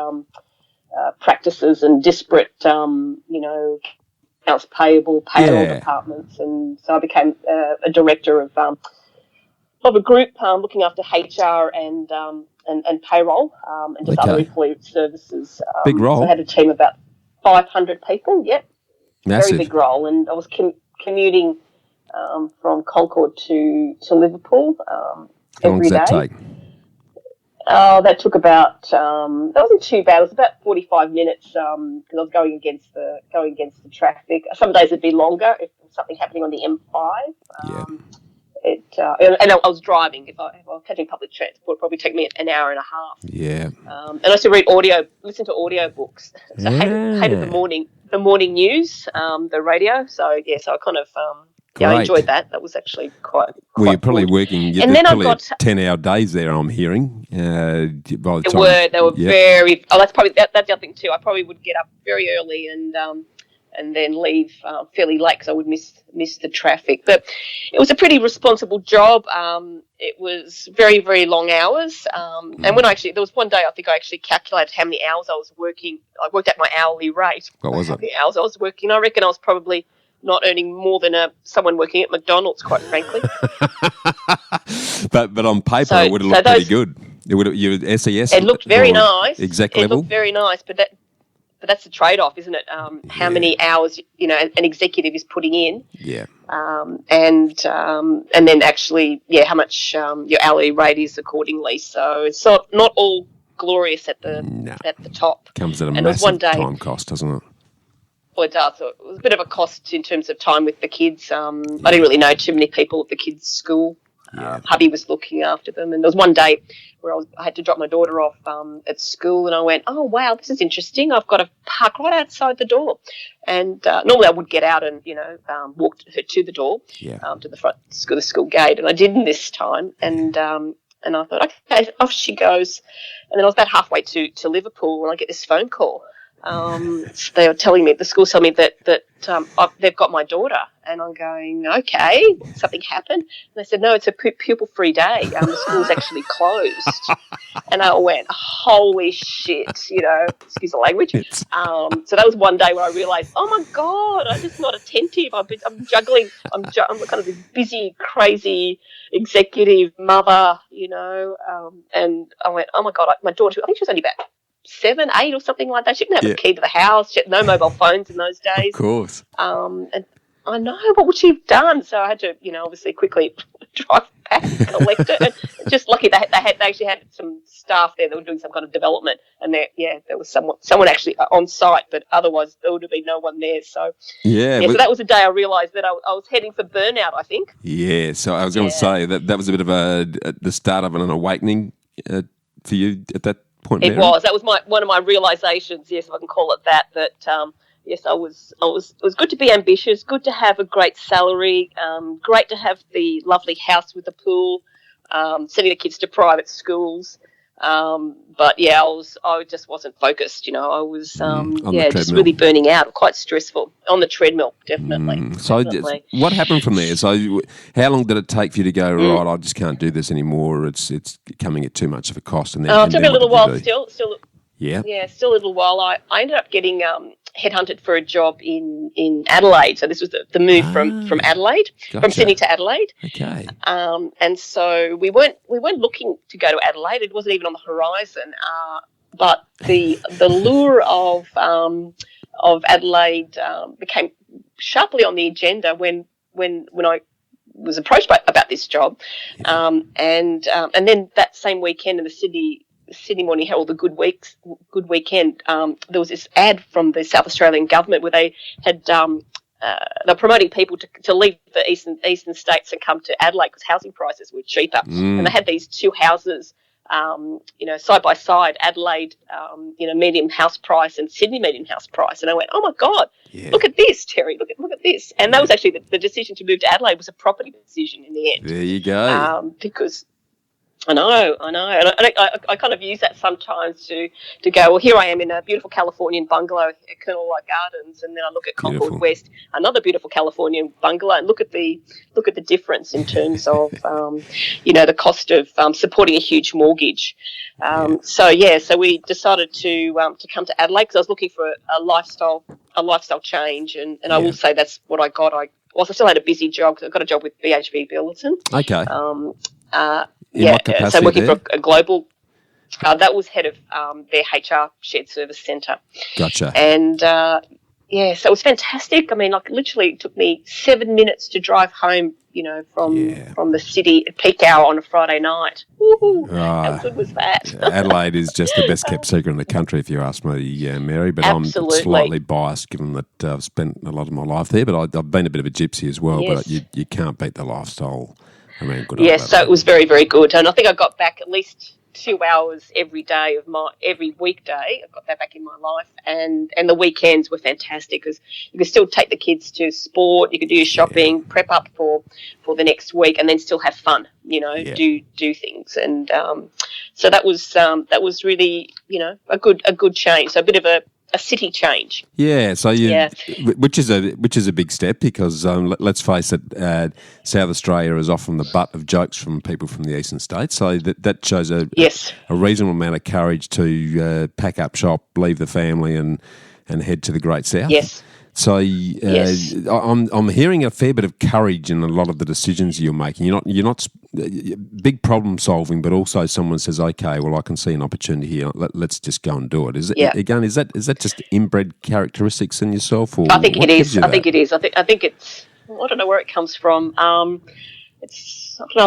practices and disparate, accounts payable, payroll departments, and so I became a director of a group looking after HR and payroll and just other employee services. Big role. So I had a team of about 500 people. Yep, massive. Very big role, and I was commuting from Concord to Liverpool every day. How long does that take? That took about. That wasn't too bad. It was about 45 minutes because I was going against the traffic. Some days it'd be longer if there was something happening on the M5. And I was driving. If I was catching public transport, it'd probably take me an hour and a half. Yeah. And I used to listen to audio books. So I hated the morning news, the radio. So I kind of. I enjoyed that. That was actually quite you're probably good. working. And then I got 10-hour days there. I'm hearing. By the time they were very. Oh, that's probably that's the other thing too. I probably would get up very early and then leave fairly late because I would miss the traffic. But it was a pretty responsible job. It was very, very long hours. And there was one day I think I actually calculated how many hours I was working. I worked out my hourly rate. What was it? How many hours I was working. I reckon I was probably not earning more than someone working at McDonald's, quite frankly. but on paper it would have looked pretty good. Your SES. It looked very nice. Exec level. It looked very nice, but that's the trade-off, isn't it? How many hours an executive is putting in. Yeah. And then actually, how much your hourly rate is accordingly. So it's not all glorious at the top. Comes at a massive time cost, doesn't it? Well, it does. So it was a bit of a cost in terms of time with the kids. I didn't really know too many people at the kids' school. Hubby was looking after them. And there was one day where I had to drop my daughter off at school, and I went, oh, wow, this is interesting. I've got to park right outside the door. And normally I would get out and, walk her to the door, to the front the school gate. And I didn't this time. And I thought, okay, off she goes. And then I was about halfway to Liverpool when I get this phone call. They were telling me, the school telling me that they've got my daughter, and I'm going, okay, something happened. And they said, no, it's a pupil-free day. The school's actually closed. And I went, holy shit, excuse the language. So that was one day where I realised, oh my God, I'm just not attentive. I'm juggling. I'm kind of this busy, crazy executive mother, and I went, oh my God, my daughter, I think she was only about 7, 8 or something like that. She didn't have a key to the house. She had no mobile phones in those days. Of course. And I know, what would she have done? So I had to, obviously quickly drive back, collect it. And just lucky they actually had some staff there that were doing some kind of development, and there was someone actually on site, but otherwise there would have been no one there. So so that was the day I realised that I was heading for burnout, I think. Yeah. So I was going to say that was a bit of the start of an awakening for you at that Point It Mary? was. That was one of my realizations. Yes, if I can call it that. Yes, I was. It was good to be ambitious. Good to have a great salary. Great to have the lovely house with the pool. Sending the kids to private schools. But yeah, I just wasn't focused. I was on the just treadmill. really burning out. Quite stressful on the treadmill. Definitely. So definitely. what happened from there? So how long did it take for you to go, right, I just can't do this anymore, it's coming at too much of a cost? And then, It took me a little while still. Yeah, Still a little while. I ended up getting headhunted for a job in Adelaide. So this was the move from Adelaide, from Sydney to Adelaide. Okay. And so we weren't looking to go to Adelaide. It wasn't even on the horizon. But the lure of Adelaide became sharply on the agenda when I was approached about this job, and then that same weekend in the Sydney Morning Herald, the Good Weekend, there was this ad from the South Australian government where they had they're promoting people to leave the eastern states and come to Adelaide because housing prices were cheaper, and they had these two houses. Side by side, Adelaide, medium house price and Sydney medium house price. And I went, oh my God, look at this, Terry, look at this. And that was actually the decision to move to Adelaide was a property decision in the end. There you go. Because I know. And I kind of use that sometimes to go, well, here I am in a beautiful Californian bungalow at Colonel Light Gardens, and then I look at Concord West, another beautiful Californian bungalow, and look at the difference in terms of, the cost of supporting a huge mortgage. So we decided to come to Adelaide because I was looking for a lifestyle change, and I will say that's what I got. I still had a busy job because I got a job with BHP Billiton. Okay. What capacity so working for a global, that was head of their HR shared service centre. Gotcha. And so it was fantastic. I mean, literally it took me 7 minutes to drive home, from the city at peak hour on a Friday night. Woo-hoo. How good was that? Adelaide is just the best kept secret in the country, if you ask me, Mary. But Absolutely. I'm slightly biased given that I've spent a lot of my life there. But I've been a bit of a gypsy as well. Yes. But you can't beat the lifestyle. Yes, so it was very, very good. And I think I got back at least 2 hours every weekday. I got that back in my life. And the weekends were fantastic because you could still take the kids to sport, you could do your shopping, prep up for the next week, and then still have fun, do things. And so that was really, a good change. So a bit of a city change. Yeah, so which is a big step because let's face it, South Australia is often the butt of jokes from people from the eastern states. So that shows a reasonable amount of courage to pack up shop, leave the family, and head to the Great South. Yes. So I'm hearing a fair bit of courage in a lot of the decisions you're making. You're not big problem solving, but also someone says, okay, well, I can see an opportunity here. Let's just go and do it. Is that just inbred characteristics in yourself, or I think it is. I think it's. I don't know where it comes from. I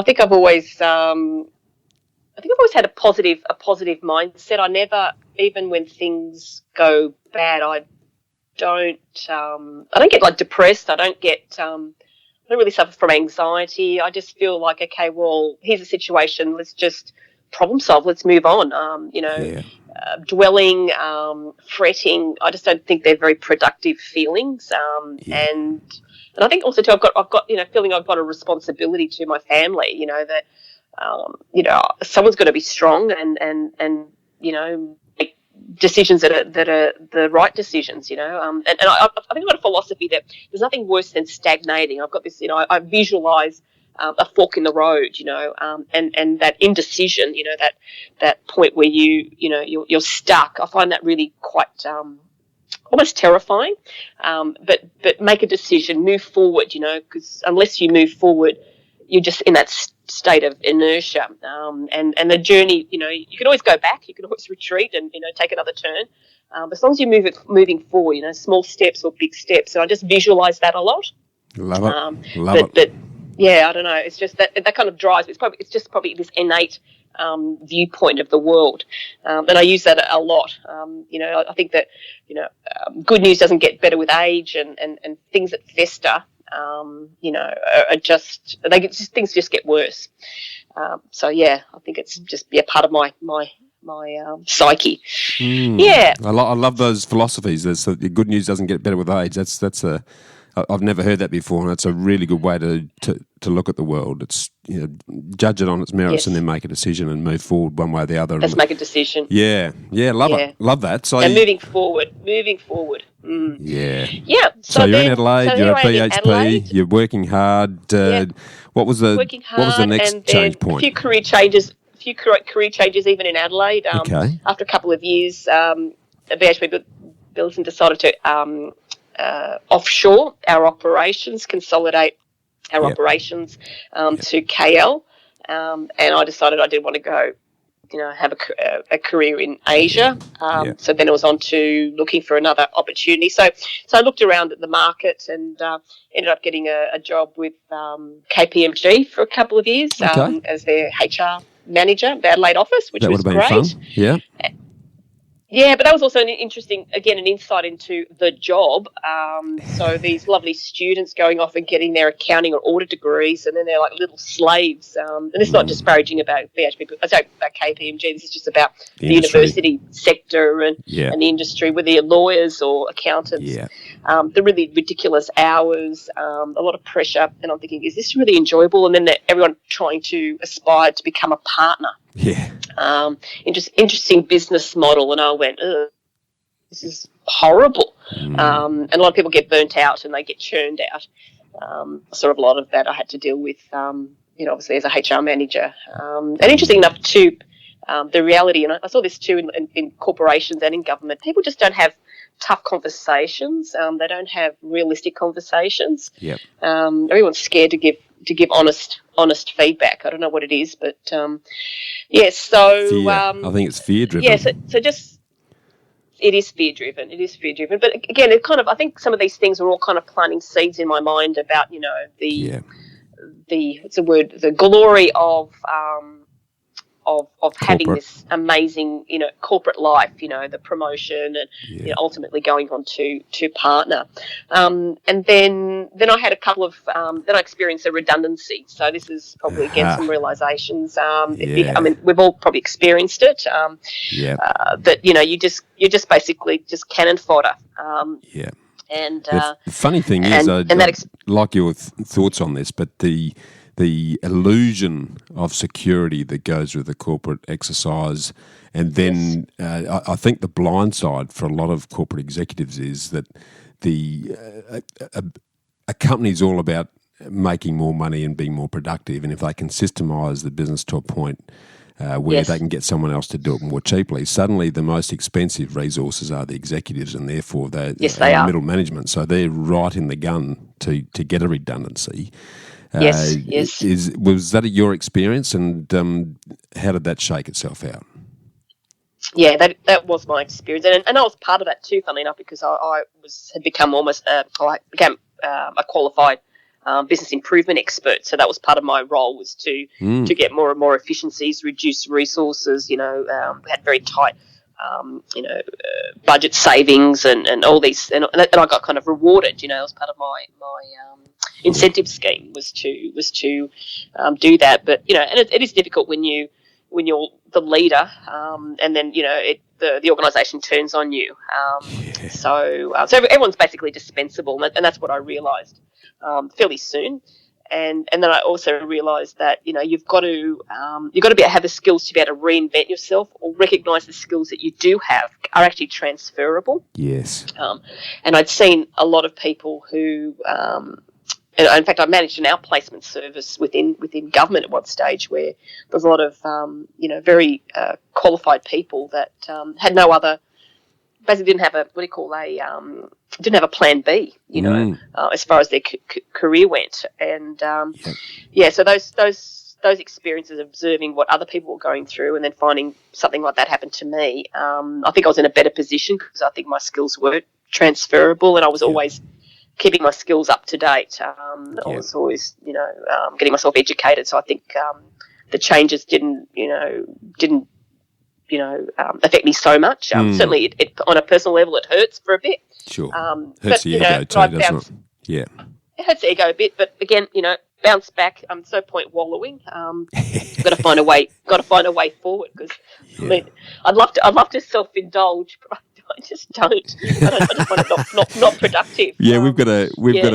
think I've always had a positive mindset. I never, even when things go bad, I don't get depressed. I don't really suffer from anxiety. I just feel like, okay, well, here's a situation. Let's just problem solve. Let's move on. Dwelling, fretting. I just don't think they're very productive feelings. And I think also too, I've got feeling I've got a responsibility to my family. That someone's got to be strong and make decisions that are the right decisions. And I think I've got a philosophy that there's nothing worse than stagnating. I've got this. I visualize a fork in the road, and that indecision, that point where you're stuck. I find that really quite almost terrifying. But make a decision, move forward, because unless you move forward, you're just in that state of inertia. And the journey, you can always go back, you can always retreat and take another turn. But as long as you're moving forward, small steps or big steps, and I just visualize that a lot. Love it. But yeah, I don't know. It's just that kind of drives. It's just probably this innate viewpoint of the world, and I use that a lot. I think that good news doesn't get better with age, and things that fester, are just things just get worse. So yeah, I think it's just part of my psyche. Yeah. I love those philosophies. The good news doesn't get better with age. I've never heard that before, and it's a really good way to look at the world. It's, judge it on its merits and then make a decision and move forward one way or the other. Let's make a decision. Yeah, love it. Love that. So and moving forward. Yeah. Yeah. So you're in Adelaide, you're at BHP, you're working hard. What was the next change point? A few career changes even in Adelaide. After a couple of years, BHP Bilson decided to offshore our operations, consolidate our operations to KL, and I decided I didn't want to go, have a career in Asia. So then it was on to looking for another opportunity. So I looked around at the market and ended up getting a job with KPMG for a couple of years as their HR manager, the Adelaide office, which was great. That would have been fun. Yeah. Yeah, but that was also an insight into the job. So these lovely students going off and getting their accounting or audit degrees, and then they're like little slaves. And it's not disparaging about BHP, about KPMG. This is just about the university sector and the industry, whether you're lawyers or accountants. Yeah. The really ridiculous hours, a lot of pressure. And I'm thinking, is this really enjoyable? And then everyone trying to aspire to become a partner. Yeah. Interesting business model, and I went, ugh, this is horrible. And a lot of people get burnt out and they get churned out. Sort of a lot of that I had to deal with, obviously as a HR manager. And interesting enough too, the reality, and I saw this too in corporations and in government, people just don't have tough conversations. They don't have realistic conversations. Yep. Everyone's scared to give honest feedback. I don't know what it is, but so fear. I think it's fear driven. Yeah, so just it is fear driven. But again, I think some of these things are all kind of planting seeds in my mind about the what's the word, the glory of having this amazing, corporate life, the promotion and ultimately going on to partner. And then I had a couple of, then I experienced a redundancy. So this is probably, again, some realizations. I mean, we've all probably experienced it. That, you're just basically just cannon fodder. And the funny thing is, I'd like your thoughts on this, but the illusion of security that goes with the corporate exercise, and then I think the blind side for a lot of corporate executives is that a company's all about making more money and being more productive, and if they can systemize the business to a point where they can get someone else to do it more cheaply, suddenly the most expensive resources are the executives, and therefore they are middle management. So they're right in the gun to get a redundancy. Yes. Was that your experience, and how did that shake itself out? Yeah, that was my experience, and I was part of that too. Funnily enough, because I had become I became a qualified business improvement expert. So that was part of my role, was to get more and more efficiencies, reduce resources. We had very tight budget savings and all these, and I got kind of rewarded. It was part of my incentive scheme was to do that. But and it is difficult when you're the leader, and then the organisation turns on you. So everyone's basically dispensable, and that's what I realised fairly soon. And then I also realised that you've got to have the skills to be able to reinvent yourself, or recognise the skills that you do have are actually transferable. Yes. And I'd seen a lot of people who, in fact, I managed an outplacement service within government at one stage, where there was a lot of very qualified people that had no other. Basically, didn't have a plan B, as far as their career went, and so those experiences of observing what other people were going through, and then finding something like that happen to me, I think I was in a better position because I think my skills were transferable, and I was always keeping my skills up to date. I was always, getting myself educated. So I think the changes didn't affect me so much. Certainly, it on a personal level, it hurts for a bit. Sure, hurts the ego too, doesn't it? Yeah, it hurts the ego a bit. But again, bounce back. There's no point wallowing. Got to find a way forward, because I mean, I'd love to self-indulge, but I just don't. I just find it not productive. Yeah, we've got a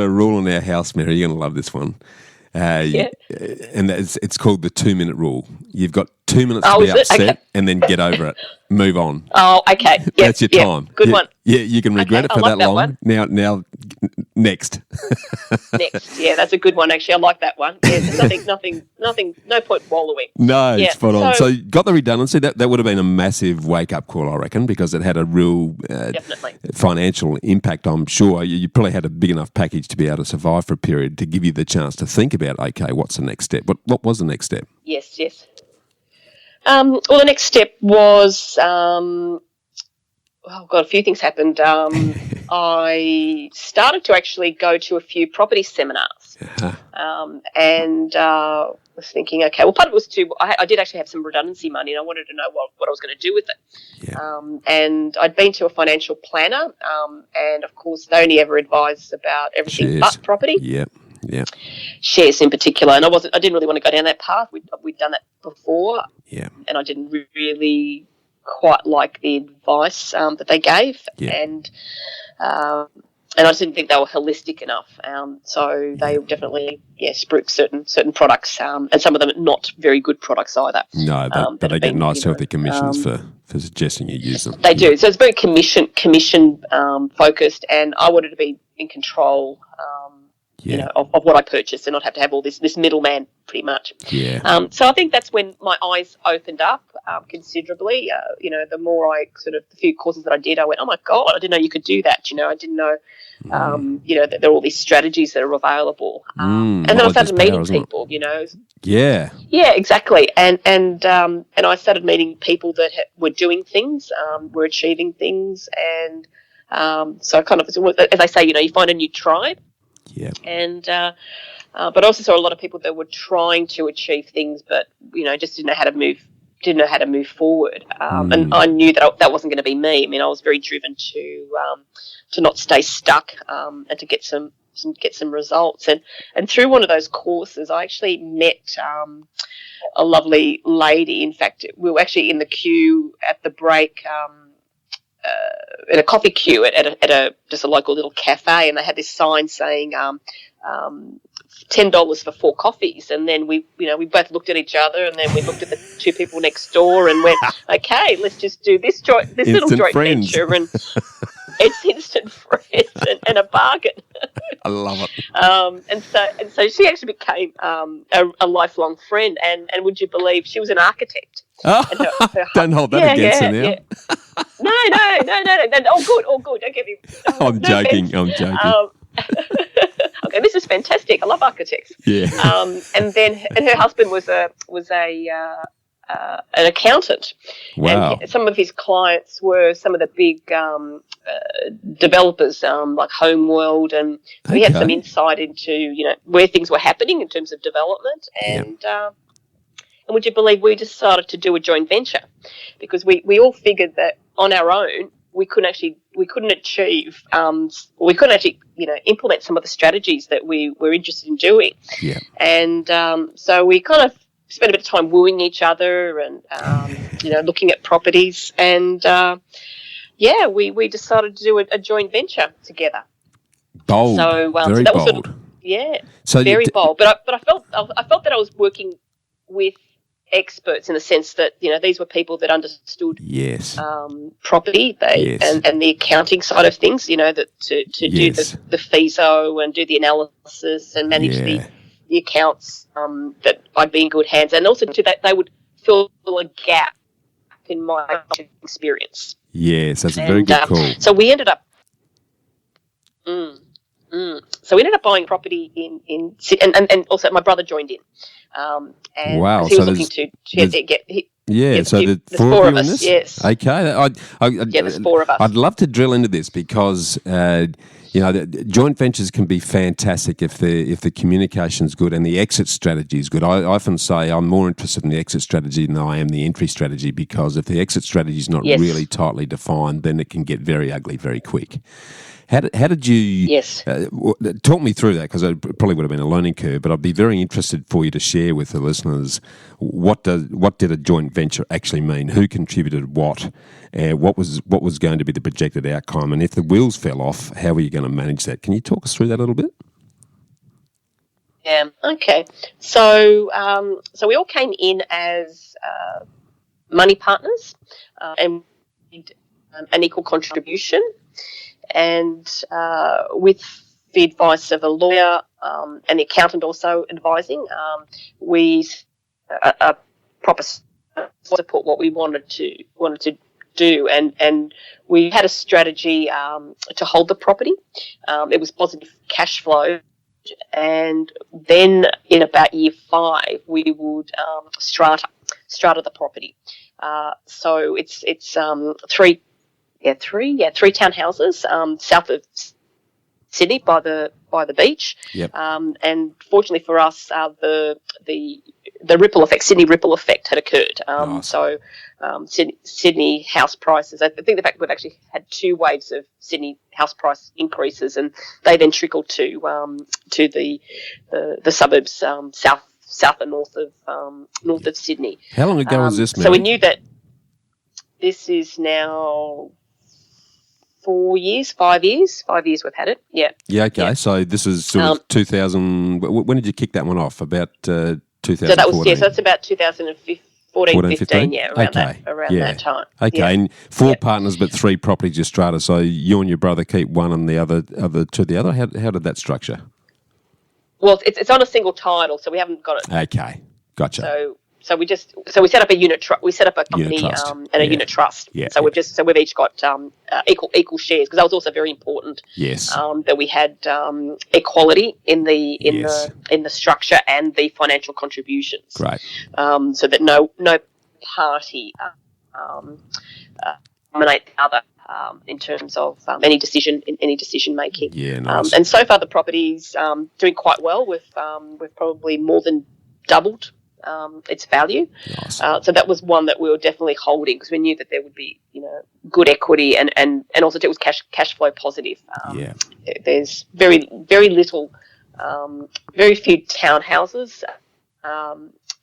rule in our house, Mary. You're going to love this one. And it's called the 2-minute rule. You've got 2 minutes to be upset, and then get over it. Move on. Oh, okay. Yep, that's your time. Good one. Yeah, you can regret it for that long. One. Now, next. Next, yeah, that's a good one. Actually, I like that one. Yeah, nothing. No point wallowing. No, it's spot on. So you got the redundancy. That would have been a massive wake up call, I reckon, because it had a real financial impact. I'm sure you probably had a big enough package to be able to survive for a period to give you the chance to think about, okay, what's the next step? What was the next step? Yes. Well, the next step was, a few things happened. I started to actually go to a few property seminars, and was thinking, okay, well, part of it was I did actually have some redundancy money, and I wanted to know what I was going to do with it. Yeah. And I'd been to a financial planner, and of course, they only ever advised about everything but property. Yep. Yeah, shares in particular, and I didn't really want to go down that path. We'd done that before, and I didn't really quite like the advice that they gave, and I just didn't think they were holistic enough. So they definitely spruik certain products, and some of them not very good products either. No, but they get nice healthy commissions for suggesting you use them. They do. So it's very commission focused, and I wanted to be in control. Of what I purchased, and not have to have all this middleman, pretty much. Yeah. So I think that's when my eyes opened up considerably. The more the few courses that I did, I went, oh my God, I didn't know you could do that. I didn't know, that there are all these strategies that are available. And then I started meeting people. Yeah. Yeah, exactly. And I started meeting people that were doing things, were achieving things, and so kind of, as I say, you find a new tribe. Yeah, and but I also saw a lot of people that were trying to achieve things, but just didn't know how to move forward. And I knew that wasn't going to be me. I mean, I was very driven to not stay stuck, and to get some results. And through one of those courses, I actually met a lovely lady. In fact, we were actually in the queue at the break. In a coffee queue at just a local little cafe, and they had this sign saying $10 for 4 coffees, and then we both looked at each other, and then we looked at the 2 people next door and went, okay, let's just do this little joint venture, and it's instant friends and a bargain. I love it. And so she actually became a lifelong friend, and would you believe she was an architect? Oh, don't hold that against her now. Yeah. No. All good. Don't get me. I'm joking. Okay, this is fantastic. I love architects. Yeah. And her husband was an accountant. Wow. And some of his clients were some of the big developers, like Homeworld, and so he had some insight into where things were happening in terms of development, and would you believe we decided to do a joint venture, because we all figured that on our own we couldn't achieve, we couldn't actually implement some of the strategies that we were interested in doing. Yeah. And so we kind of spent a bit of time wooing each other and looking at properties, and we decided to do a joint venture together. Bold. So very that bold. was sort of, so very bold. But I felt that I was working with experts in the sense that these were people that understood property, and the accounting side of things, that to do the FISO and do the analysis and manage the accounts, that I'd be in good hands, and also to that they would fill a gap in my experience. Yes, that's a very good call. So we ended up buying property in and also my brother joined in. And wow! he was looking to get. So there's 4 of us. Yes. Okay. There's 4 of us. I'd love to drill into this because the joint ventures can be fantastic if the communication's good and the exit strategy is good. I often say I'm more interested in the exit strategy than I am the entry strategy, because if the exit strategy is not really tightly defined, then it can get very ugly very quick. How did you? Yes. Talk me through that, because it probably would have been a learning curve. But I'd be very interested for you to share with the listeners what did a joint venture actually mean? Who contributed what? What was going to be the projected outcome? And if the wheels fell off, how were you going to manage that? Can you talk us through that a little bit? Yeah. Okay. So we all came in as money partners, and an equal contribution, and with the advice of a lawyer and the accountant also advising, we a proper support what we wanted to do, and we had a strategy to hold the property. It was positive cash flow. And then in about year 5, we would strata the property. So it's three townhouses south of Sydney by the beach. Yep. And fortunately for us, the ripple effect, Sydney ripple effect, had occurred. Nice. So Sydney house prices, I think the fact we've actually had 2 waves of Sydney house price increases, and they then trickled to the suburbs south and north of Sydney. How long ago was this, Mary? So we knew that this is now 5 years we've had it. Yeah. Yeah, okay. Yeah. So this is sort of 2000. When did you kick that one off? About 2014? So that was, so that's about 2014, 15, yeah, around that time. Okay, yeah. And 4 partners but 3 properties you strata. So you and your brother keep one and the other to the other. How did that structure? Well, it's on a single title, so we haven't got it. Okay, gotcha. So we set up a unit trust. We set up a company and a unit trust. Yeah. So we've each got equal shares, because that was also very important. Yes. That we had equality in the structure and the financial contributions. Right. So that no party dominate the other in terms of any decision making. Yeah. Nice. And so far the property's doing quite well. We've probably more than doubled its value. Nice. So that was one that we were definitely holding, because we knew that there would be, good equity, and also it was cash flow positive. There's very little, very few townhouses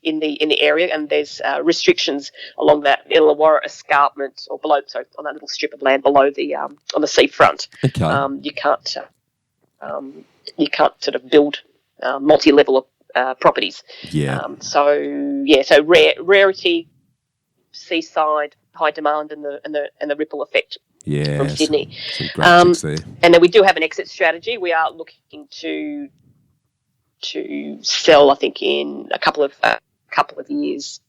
in the area, and there's restrictions along that Illawarra escarpment, or below, sorry, on that little strip of land below the on the seafront. Okay. You can't sort of build multi-level properties. Yeah. So rarity, seaside, high demand, and the ripple effect from Sydney. Some great tips there. And then we do have an exit strategy. We are looking to sell, I think, in a couple of years.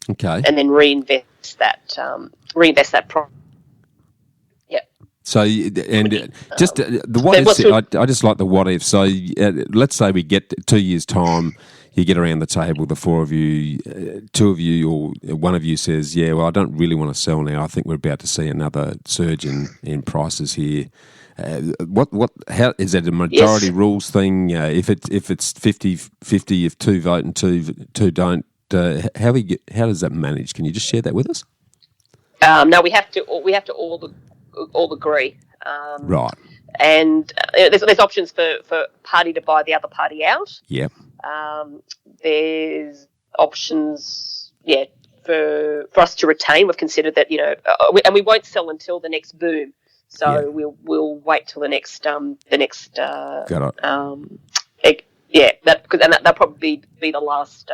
Okay. And then reinvest that profit. So, and just the what if, I just like the what if. So, let's say we get 2 years' time, you get around the table, the 4 of you, 2 of you, or one of you says, yeah, well, I don't really want to sell now. I think we're about to see another surge in prices here. How is that a majority rules thing? If it's 50-50, if 2 vote and two don't, how does that manage? Can you just share that with us? No, we have to all agree. Right. And there's options for party to buy the other party out. Yep. There's options, for us to retain. We've considered that, and we won't sell until the next boom. So we'll wait till the next. Got it. That'll probably be the last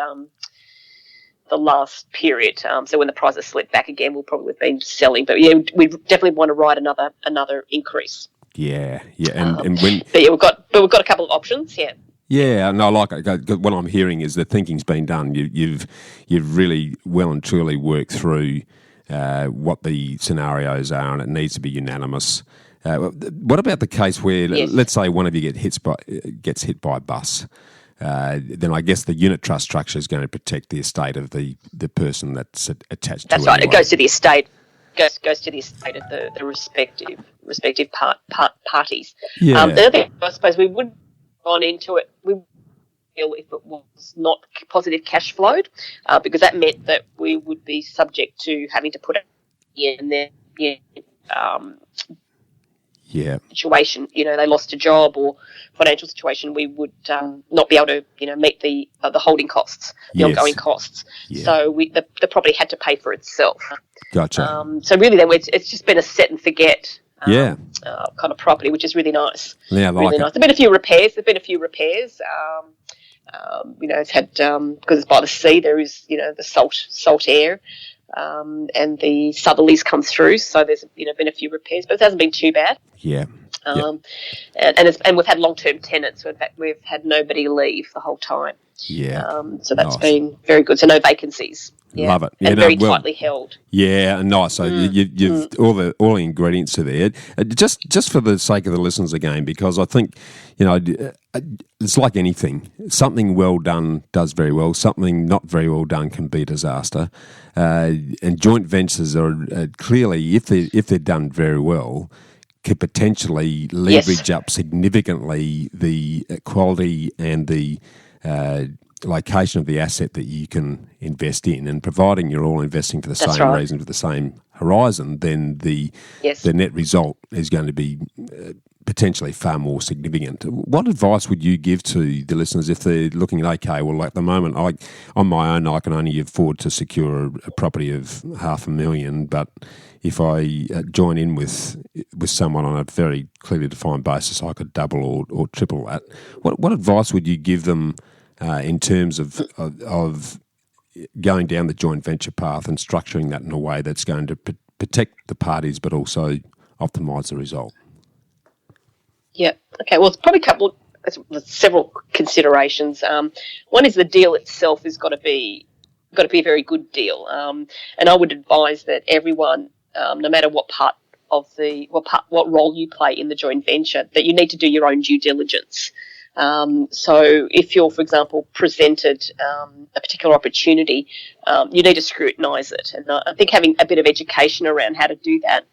period. So when the prices slip back again, we'll probably have been selling. But we definitely want to ride another increase. Yeah, and when. But we've got a couple of options. Yeah. Yeah, no, I like it. What I'm hearing is the thinking's been done. You've really well and truly worked through what the scenarios are, and it needs to be unanimous. What about the case where, let's say, one of you gets hit by a bus? Then I guess the unit trust structure is going to protect the estate of the person that's attached to it. That's right. Anyway. It goes to the estate. Goes to the estate of the respective parties. Yeah. The other thing, I suppose, we would have gone into it. We feel if it was not positive cash flowed, because that meant that we would be subject to having to put it in there. situation, they lost a job or financial situation, we would not be able to, meet the holding costs, the ongoing costs. Yeah. So the property had to pay for itself. Gotcha. So really, then it's just been a set and forget Yeah. kind of property, which is really nice. Yeah, I like really it. nice. There've been a few repairs. It's had because it's by the sea. There is the salt air, and the southerlies come through. So there's been a few repairs, but it hasn't been too bad. Yeah. And we've had long-term tenants. So in fact, we've had nobody leave the whole time. Yeah. So that's been very good. So no vacancies. Yeah. Love it. And very tightly held. Yeah, and nice. So you've all the ingredients are there. Just for the sake of the listeners again, because I think it's like anything. Something well done does very well. Something not very well done can be a disaster. And joint ventures are clearly, if they're done very well, could potentially leverage up significantly the quality and the location of the asset that you can invest in, and providing you're all investing for the same reason, for the same horizon, then the net result is going to be potentially far more significant. What advice would you give to the listeners if they're looking at, okay, well, at the moment, on my own, I can only afford to secure a property of $500,000, but if I join in with someone on a very clearly defined basis, I could double or triple that. What advice would you give them in terms of going down the joint venture path and structuring that in a way that's going to protect the parties but also optimise the result? Yeah. Okay. Well, it's probably several considerations. One is the deal itself has got to be a very good deal, and I would advise that everyone, no matter what what role you play in the joint venture, that you need to do your own due diligence. So if you're, for example, presented a particular opportunity, you need to scrutinise it. And I think having a bit of education around how to do that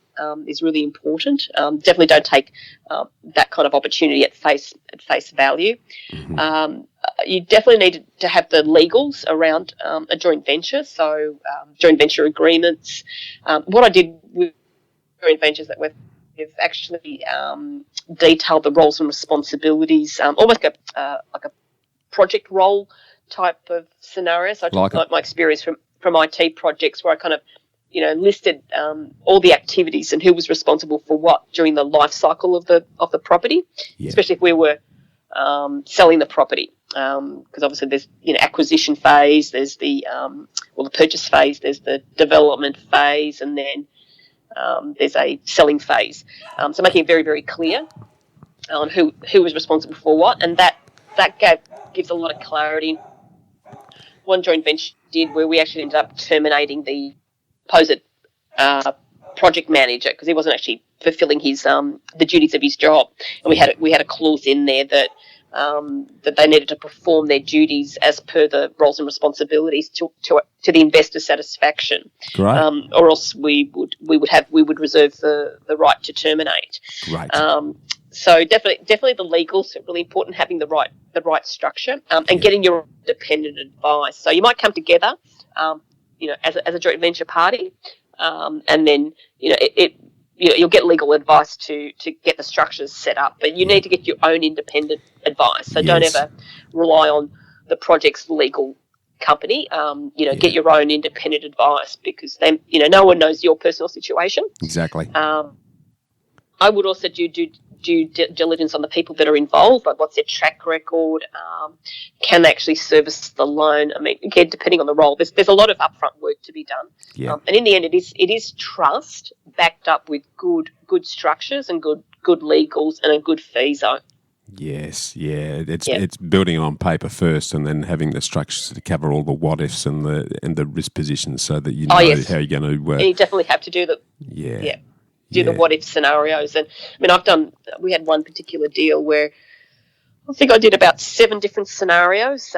is really important. Definitely don't take that kind of opportunity at face value. Mm-hmm. You definitely need to have the legals around a joint venture, so joint venture agreements. What I did with joint ventures that we've actually detailed the roles and responsibilities, almost like a project role type of scenario. So I took like my experience from IT projects, where I kind of listed all the activities and who was responsible for what during the life cycle of the property, especially if we were selling the property, because obviously there's acquisition phase, there's the purchase phase, there's the development phase, and then there's a selling phase. So making it very, very clear on who was responsible for what, and that gives a lot of clarity. One joint venture did where we actually ended up terminating the supposed project manager because he wasn't actually fulfilling his the duties of his job, and we had a clause in there that they needed to perform their duties as per the roles and responsibilities to the investor's satisfaction. Right. Or else we would reserve the right to terminate. Right. So definitely the legals are really important, having the right structure, and getting your independent advice. So you might come together, as a joint venture party, and then you'll get legal advice to get the structures set up, but you need to get your own independent advice. So don't ever rely on the project's legal company. Get your own independent advice, because then no one knows your personal situation. Exactly. I would also do due diligence on the people that are involved, like what's their track record, can they actually service the loan. I mean, again, depending on the role, there's a lot of upfront work to be done. Yeah. And in the end, it is trust backed up with good structures and good legals and a good fee zone. Yes, yeah. It's building it on paper first, and then having the structures to cover all the what ifs and the risk positions, so that you know how you're going to work. And you definitely have to do the the what if scenarios. And I mean, we had one particular deal where I think I did about 7 different scenarios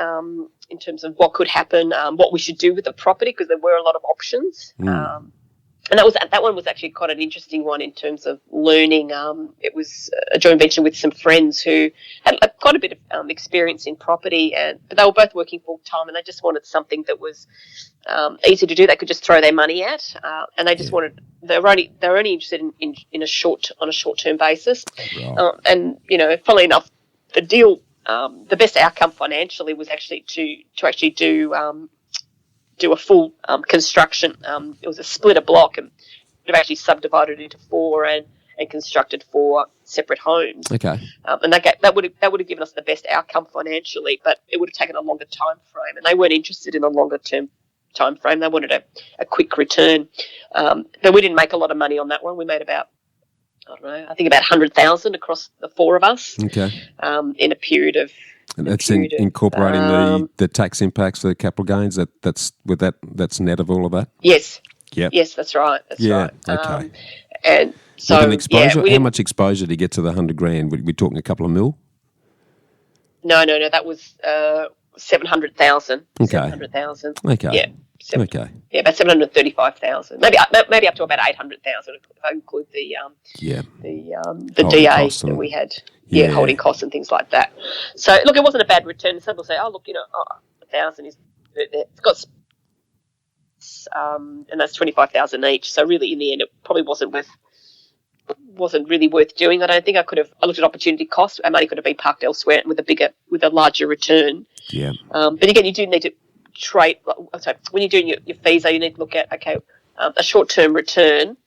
in terms of what could happen, what we should do with the property, because there were a lot of options. And that one was actually quite an interesting one in terms of learning. It was a joint venture with some friends who had quite a bit of experience in property, but they were both working full time, and they just wanted something that was easy to do. They could just throw their money at, and they just wanted they're only interested in a short term basis, Right. and funnily enough, the deal, the best outcome financially was actually to actually do a full construction. It was a splitter block, and we've actually subdivided it into 4 and constructed 4 separate homes. Okay. And that would have given us the best outcome financially, but it would have taken a longer time frame, and they weren't interested in a longer term time frame. They wanted a quick return. But we didn't make a lot of money on that one. We made about, I don't know, I think about 100,000 across the 4 of us. Okay. In a period of. And that's incorporating the tax impacts, the capital gains. That's net of all of that. Yes. Yep. Yes, that's right. That's right. Okay. And so, with an exposure, how much exposure to get to the $100,000? We're talking a couple of mil. No. That was 700,000. Okay. 700,000. Okay. Yeah. Okay. Yeah, about 735,000. Maybe up to about 800,000 if I include the DA that we had. Yeah, holding costs and things like that. So look, it wasn't a bad return. Some people say, 1,000 is it's got. And that's 25,000 each. So really, in the end, it probably wasn't really worth doing. I don't think I looked at opportunity cost. Our money could have been parked elsewhere with a larger return. Yeah. But again, you do need to trade. So when you're doing your fees, you need to look at a short-term return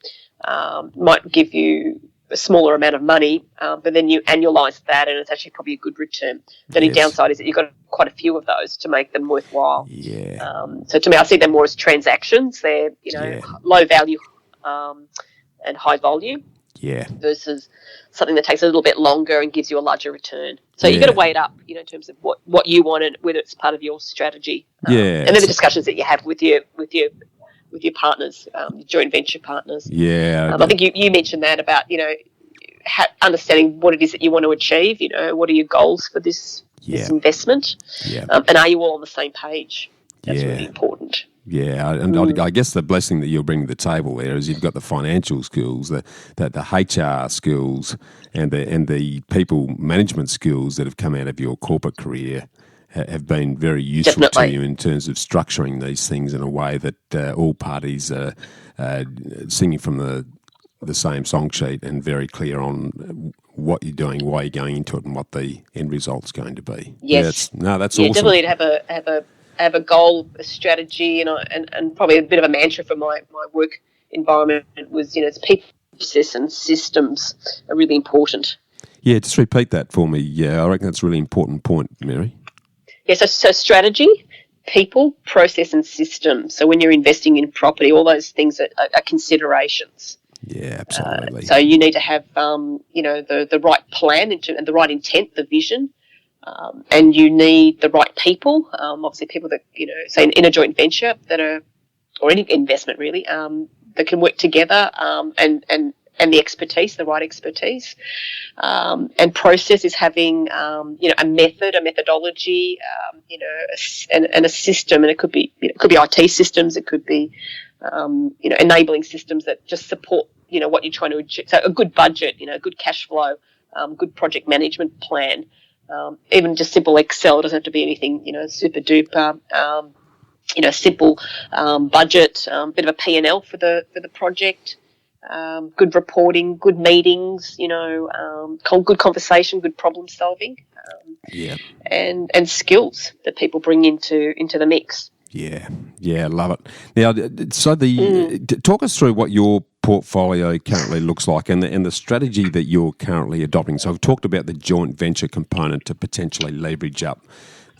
might give you a smaller amount of money, but then you annualise that, and it's actually probably a good return. The only downside is that you've got quite a few of those to make them worthwhile. Yeah. So to me, I see them more as transactions. They're low value and high volume. Yeah. Versus something that takes a little bit longer and gives you a larger return. So you've got to weigh it up, in terms of what you want and whether it's part of your strategy. And then the discussions that you have with your partners, your joint venture partners. Yeah. I think you mentioned that about, understanding what it is that you want to achieve, what are your goals for this investment? Yeah. And are you all on the same page? That's really important. Yeah, and I guess the blessing that you're bringing to the table there is you've got the financial skills, the HR skills, and the people management skills that have come out of your corporate career have been very useful to you in terms of structuring these things in a way that all parties are singing from the same song sheet and very clear on what you're doing, why you're going into it, and what the end result's going to be. Yes, that's awesome. Definitely to have a goal, a strategy, and probably a bit of a mantra for my work environment was, it's people, process, and systems are really important. Yeah, just repeat that for me. Yeah, I reckon that's a really important point, Mary. Yeah, so strategy, people, process, and systems. So when you're investing in property, all those things are considerations. Yeah, absolutely. So you need to have, the right plan and the right intent, the vision. And you need the right people, obviously people that, say in a joint venture or any investment really, that can work together, and the expertise, the right expertise. And process is having, a method, a methodology, and a system, and it could be IT systems, it could be, enabling systems that just support, what you're trying to achieve. So a good budget, a good cash flow, good project management plan. Even just simple Excel, it doesn't have to be anything, super duper. Simple budget, bit of a P&L for the project, good reporting, good meetings, good conversation, good problem solving, and skills that people bring into the mix. Yeah, love it. Now, so talk us through what your portfolio currently looks like and the strategy that you're currently adopting. So I've talked about the joint venture component to potentially leverage up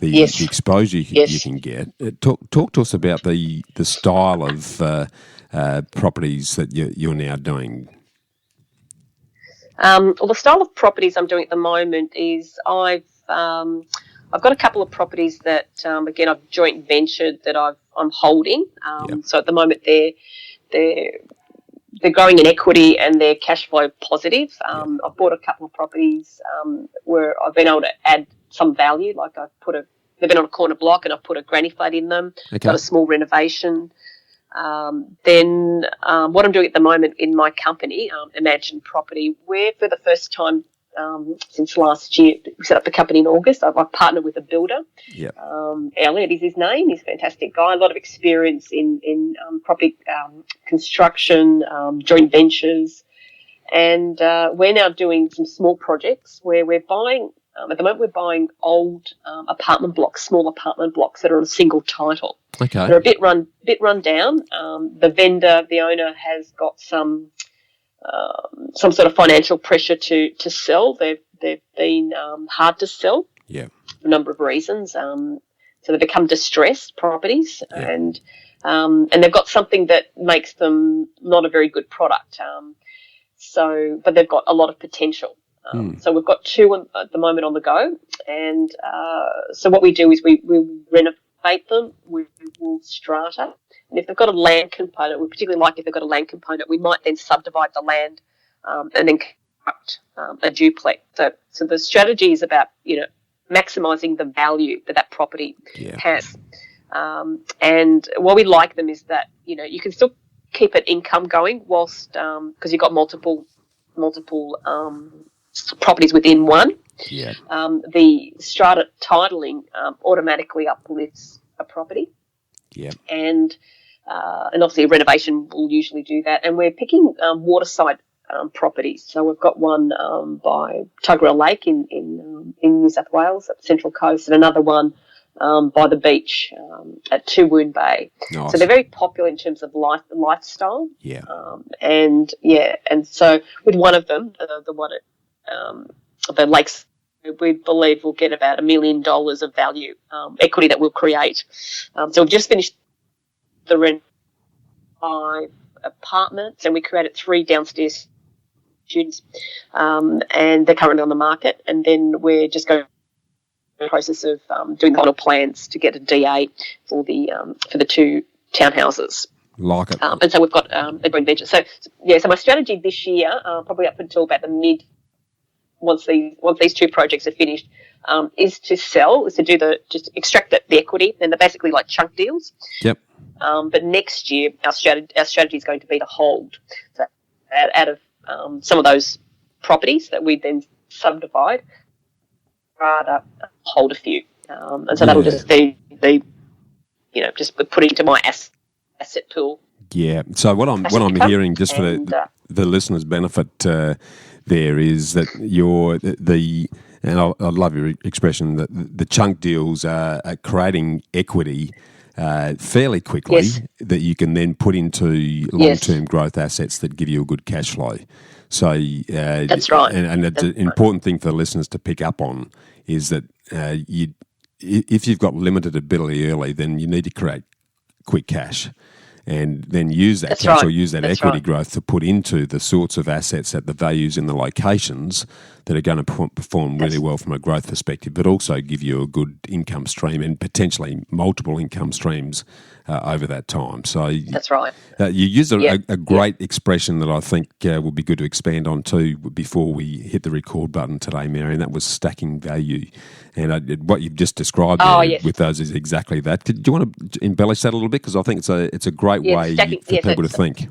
the exposure you can get. Talk to us about the style of properties that you're now doing. Well, the style of properties I'm doing at the moment is I've got a couple of properties that again I've joint ventured that I'm holding. So at the moment they're growing in equity and they're cash flow positive. I've bought a couple of properties where I've been able to add some value. Like they've been on a corner block and I've put a granny flat in them. Got a small renovation. Then what I'm doing at the moment in my company, Imagine Property, we're for the first time since last year. We set up the company in August. I've partnered with a builder. Yeah. Elliot is his name. He's a fantastic guy. A lot of experience in property construction, joint ventures. And we're now doing some small projects where we're buying, at the moment we're buying old apartment blocks, small apartment blocks that are on a single title. Okay. They're a bit run down. The owner has got some sort of financial pressure to sell. They've been hard to sell. Yeah. For a number of reasons. So they become distressed properties, Yeah. and they've got something that makes them not a very good product. But they've got a lot of potential. So we've got two at the moment on the go, and so what we do is we renovate them. We will strata, and if they've got a land component, we particularly like if they've got a land component, we might then subdivide the land and then construct a duplex. So the strategy is about maximising the value that property has. And what we like them is that you can still keep an income going whilst because you've got multiple properties within one. Yeah. The strata titling automatically uplifts a property. Yeah. And obviously a renovation will usually do that. And we're picking waterside properties. So we've got one by Tuggerah Lake in New South Wales at the Central Coast, and another one by the beach at Two Woon Bay. Nice. So they're very popular in terms of lifestyle. Yeah. And so with one of them, the one at the lakes, we believe we'll get about $1 million of value, equity that we'll create. So we've just finished the rent 5 apartments, and we created 3 downstairs students, and they're currently on the market. And then we're just going through the process of doing the final plans to get a DA for the 2 townhouses. Like it. And so we've got a joint venture. So my strategy this year, probably up until about the mid, once these 2 projects are finished, is to just extract the equity, and they're basically like chunk deals. Yep. But next year, our strategy is going to be to hold. So out of some of those properties that we then subdivide, rather hold a few, and so that'll just be just put into my asset pool. Yeah. So what I'm hearing, just for the listeners' benefit, there is that and I love your expression, that the chunk deals are creating equity fairly quickly, yes, that you can then put into long-term growth assets that give you a good cash flow. So that's right. And it's an important thing for the listeners to pick up on is that if you've got limited ability early, then you need to create quick cash, and then use that cash or use that equity growth to put into the sorts of assets at the values in the locations that are going to perform really well from a growth perspective, but also give you a good income stream and potentially multiple income streams over that time. So that's right. You use a great expression that I think will be good to expand on too before we hit the record button today, Mary, and that was stacking value. And what you've just described with those is exactly that. Do you want to embellish that a little bit? Because I think it's a great way for people to think.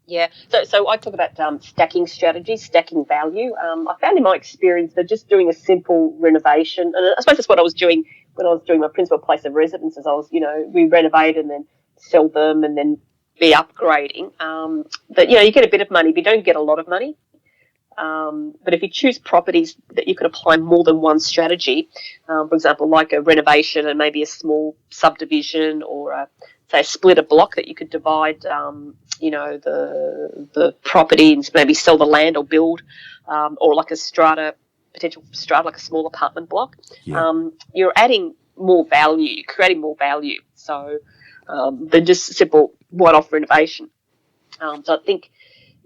Yeah, so I talk about stacking strategies, stacking value. I found in my experience that just doing a simple renovation, and I suppose that's what I was doing when I was doing my principal place of residence, is we renovate and then sell them and then be upgrading. But, you get a bit of money, but you don't get a lot of money. But if you choose properties that you can apply more than one strategy, for example, like a renovation and maybe a small subdivision, or say a split a block that you could divide, the property and maybe sell the land or build, or like a potential strata, like a small apartment block. Yeah. You're adding more value, creating more value. So than just simple one-off renovation. So I think,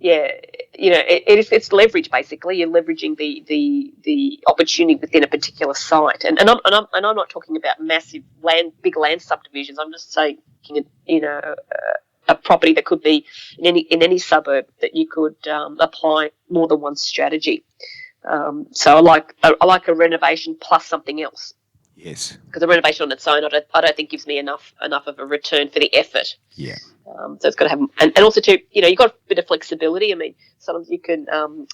it's leverage basically. You're leveraging the opportunity within a particular site, and I'm not talking about massive big land subdivisions. I'm just saying, a property that could be in any suburb that you could apply more than one strategy. So I like a renovation plus something else. Yes. Because a renovation on its own, I don't think gives me enough of a return for the effort. Yeah. So it's got to have, and also too, you've got a bit of flexibility. I mean, sometimes you can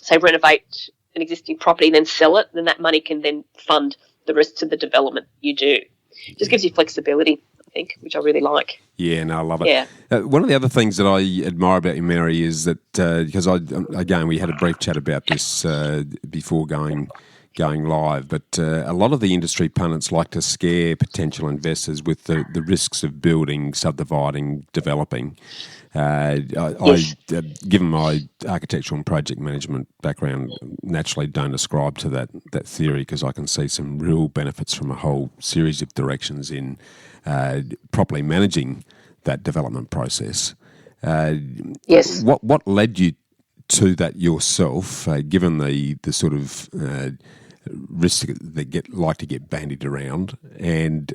say renovate an existing property and then sell it, then that money can then fund the rest of the development you do. Just gives you flexibility, I think, which I really like. Yeah, no, I love it. Yeah. One of the other things that I admire about you, Mary, is that because we had a brief chat about this before going live, but a lot of the industry pundits like to scare potential investors with the risks of building, subdividing, developing. Yes. I given my architectural and project management background, naturally don't ascribe to that theory, because I can see some real benefits from a whole series of directions in properly managing that development process. Yes. What led you to that yourself, given the sort of risks that like to get bandied around, and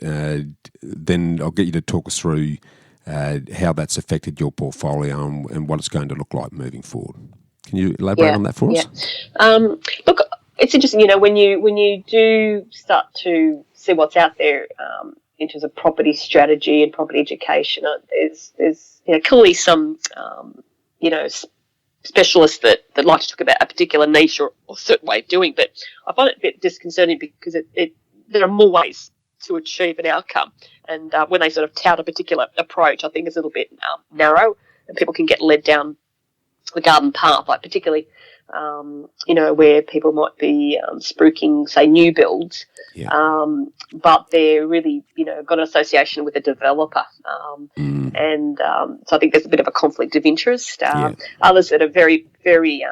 then I'll get you to talk us through how that's affected your portfolio and what it's going to look like moving forward. Can you elaborate on that for us? Look, it's interesting, when you do start to see what's out there in terms of property strategy and property education, there's clearly some specialists that like to talk about a particular niche or certain way of doing, but I find it a bit disconcerting because there are more ways to achieve an outcome, and when they sort of tout a particular approach, I think it's a little bit narrow, and people can get led down the garden path, like particularly where people might be spruiking, say, new builds, but they're really, got an association with a developer. And so I think there's a bit of a conflict of interest. Others that are very, very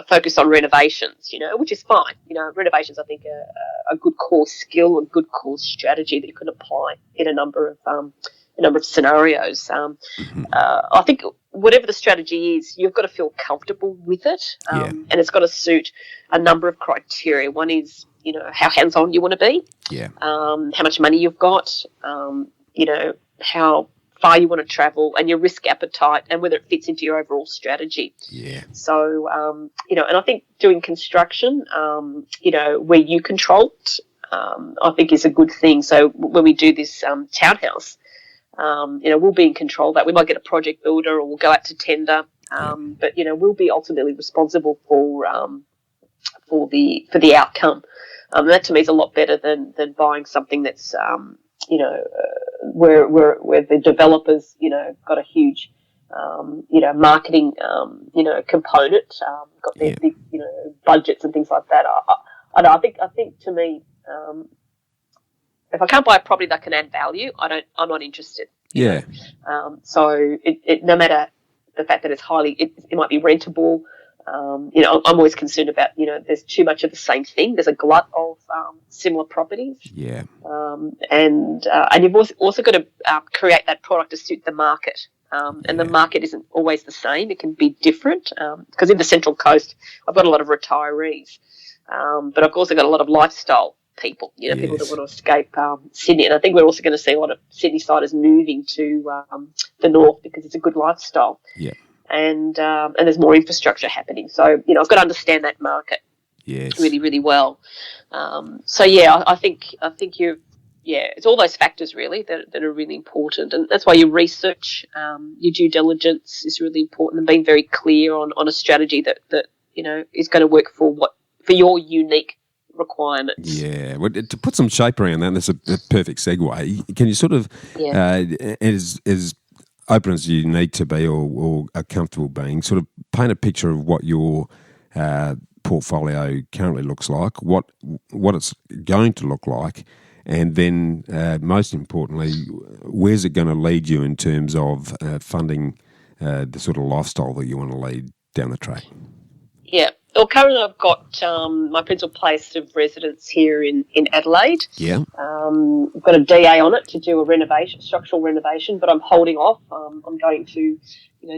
focused on renovations, which is fine. Renovations, I think, are a good core skill, a good core strategy that you can apply in a number of scenarios. I think whatever the strategy is, you've got to feel comfortable with it, and it's got to suit a number of criteria. One is, how hands-on you want to be, how much money you've got, how far you want to travel, and your risk appetite, and whether it fits into your overall strategy. So, and I think doing construction, where you control it, I think is a good thing. So when we do this townhouse, we'll be in control of that. We might get a project builder, or we'll go out to tender, but we'll be ultimately responsible for the outcome. That to me is a lot better than buying something that's where the developers got a huge marketing component, got their big budgets and things like that. I think to me, if I can't buy a property that can add value, I'm not interested. So it no matter the fact that it's it might be rentable. I'm always concerned about, there's too much of the same thing. There's a glut of similar properties. And you've also got to create that product to suit the market. And the market isn't always the same. It can be different. Because in the Central Coast, I've got a lot of retirees. But I've also got a lot of lifestyle people, people that want to escape Sydney. And I think we're also going to see a lot of Sydney-siders moving to the north because it's a good lifestyle. And there's more infrastructure happening. So, I've got to understand that market really, really well. I think it's all those factors really that are really important. And that's why your research, your due diligence is really important, and being very clear on a strategy that is going to work for your unique requirements. Well, to put some shape around that, and that's a perfect segue. Can you sort of, as open as you need to be or are comfortable being, sort of paint a picture of what your portfolio currently looks like, what it's going to look like, and then most importantly, where's it going to lead you in terms of funding the sort of lifestyle that you want to lead down the track? Well, currently I've got my principal place of residence here in Adelaide. I've got a DA on it to do a structural renovation, but I'm holding off. I'm going to,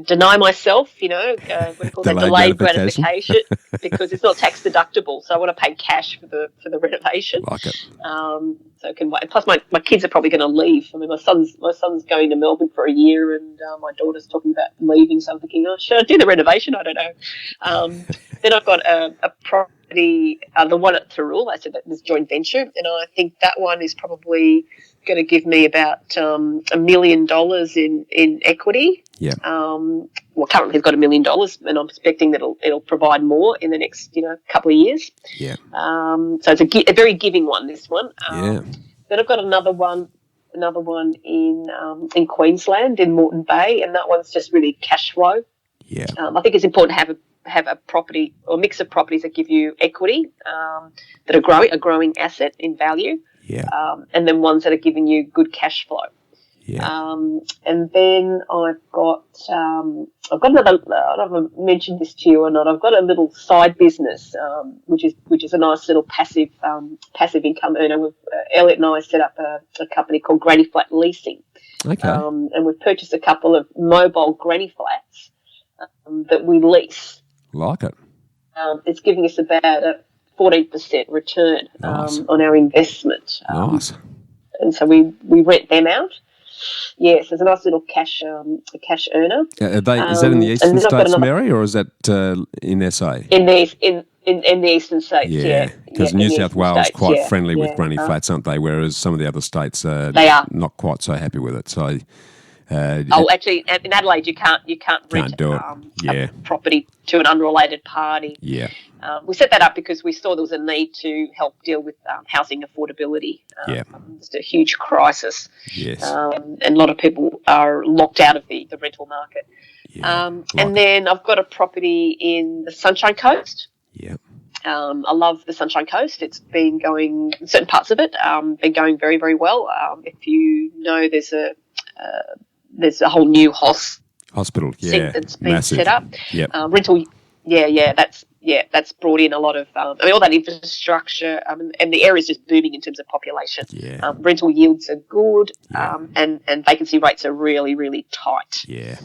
deny myself, what do you call that, delayed gratification, because it's not tax deductible. So I want to pay cash for the renovation. Like it. So I can wait. Plus my kids are probably going to leave. I mean, my son's going to Melbourne for a year, and my daughter's talking about leaving. So I'm thinking, should I do the renovation? I don't know. Then I've got a the one at Thurul, I said that was joint venture, and I think that one is probably going to give me about $1 million in equity. Yeah. Well, currently it's got $1 million, and I'm expecting that it'll provide more in the next couple of years. Yeah. So it's a very giving one. This one. Yeah. Then I've got another one in Queensland in Moreton Bay, and that one's just really cash flow. Yeah. I think it's important to have a property or a mix of properties that give you equity, that are a growing asset in value. Yeah. And then ones that are giving you good cash flow. Yeah. And then I've got another. I don't know if I mentioned this to you or not. I've got a little side business, which is a nice little passive income earner. Elliot and I set up a company called Granny Flat Leasing. Okay. And we've purchased a couple of mobile granny flats that we lease. Like it. It's giving us about a 14% return on our investment. Nice. And so we rent them out. Yes, there's a nice little cash earner. Is that in the eastern states, Mary, or is that in SA? In the eastern states, yeah. Because New South Wales is quite friendly with granny flats, aren't they? Whereas some of the other states are not quite so happy with it. So, actually, in Adelaide, you can't rent do it. a property to an unrelated party. Yeah. We set that up because we saw there was a need to help deal with housing affordability. It's a huge crisis. Yes. And a lot of people are locked out of the rental market. Yeah. And then I've got a property in the Sunshine Coast. Yeah. I love the Sunshine Coast. It's been going, certain parts of it, been going very, very well. If you know, there's a whole new hospital, that's been massive. set up. Yep. Rental, that's brought in a lot of, all that infrastructure, and the area's just booming in terms of population. Yeah. Rental yields are good, Yeah. and vacancy rates are really, really tight. Yeah.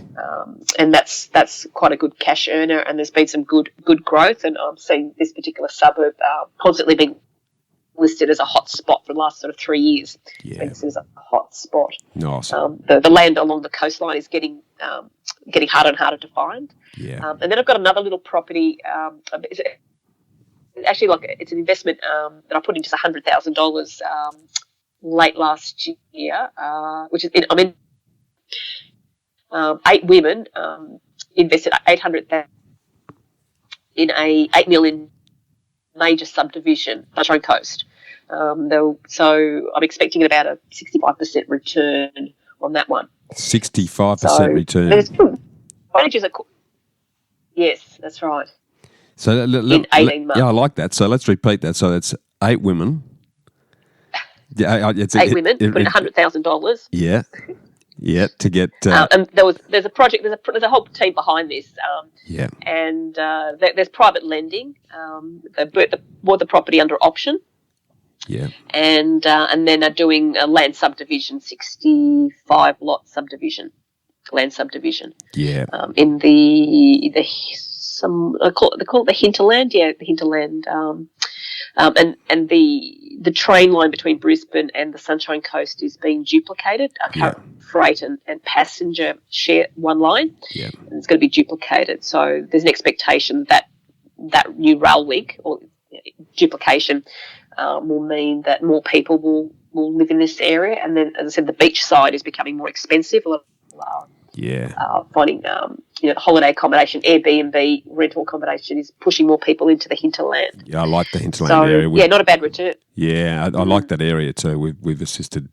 And that's quite a good cash earner, and there's been some good growth, and I'm seeing this particular suburb constantly being listed as a hot spot for the last sort of 3 years. Yeah. This is a hot spot. Nice. The land along the coastline is getting harder and harder to find. Yeah. And then I've got another little property. It's actually it's an investment that I put into $100,000 late last year, which is 8 women invested $800,000 in a $8 million major subdivision, Sunshine Coast. So I'm expecting about a 65% return on that one. 65% return. There's advantages. Yes, that's right. So in 18 months. Yeah, I like that. So let's repeat that. So that's 8 women. Yeah, it's 8 women putting $100,000. Yeah. Yeah, to get. And there's a project. There's a whole team behind this. Yeah. And there's private lending. They bought the property under option. Yeah. And then they're doing a land subdivision, 65 lot subdivision, land subdivision. Yeah. In they call it the hinterland. Yeah, the hinterland. And the train line between Brisbane and the Sunshine Coast is being duplicated. Freight and passenger share one line. Yeah. And it's going to be duplicated. So there's an expectation that new rail link or duplication will mean that more people will live in this area. And then, as I said, the beach side is becoming more expensive. Finding the holiday accommodation, Airbnb rental accommodation is pushing more people into the hinterland. Yeah, I like the hinterland area. Not a bad return. Yeah, I like that area too. We've assisted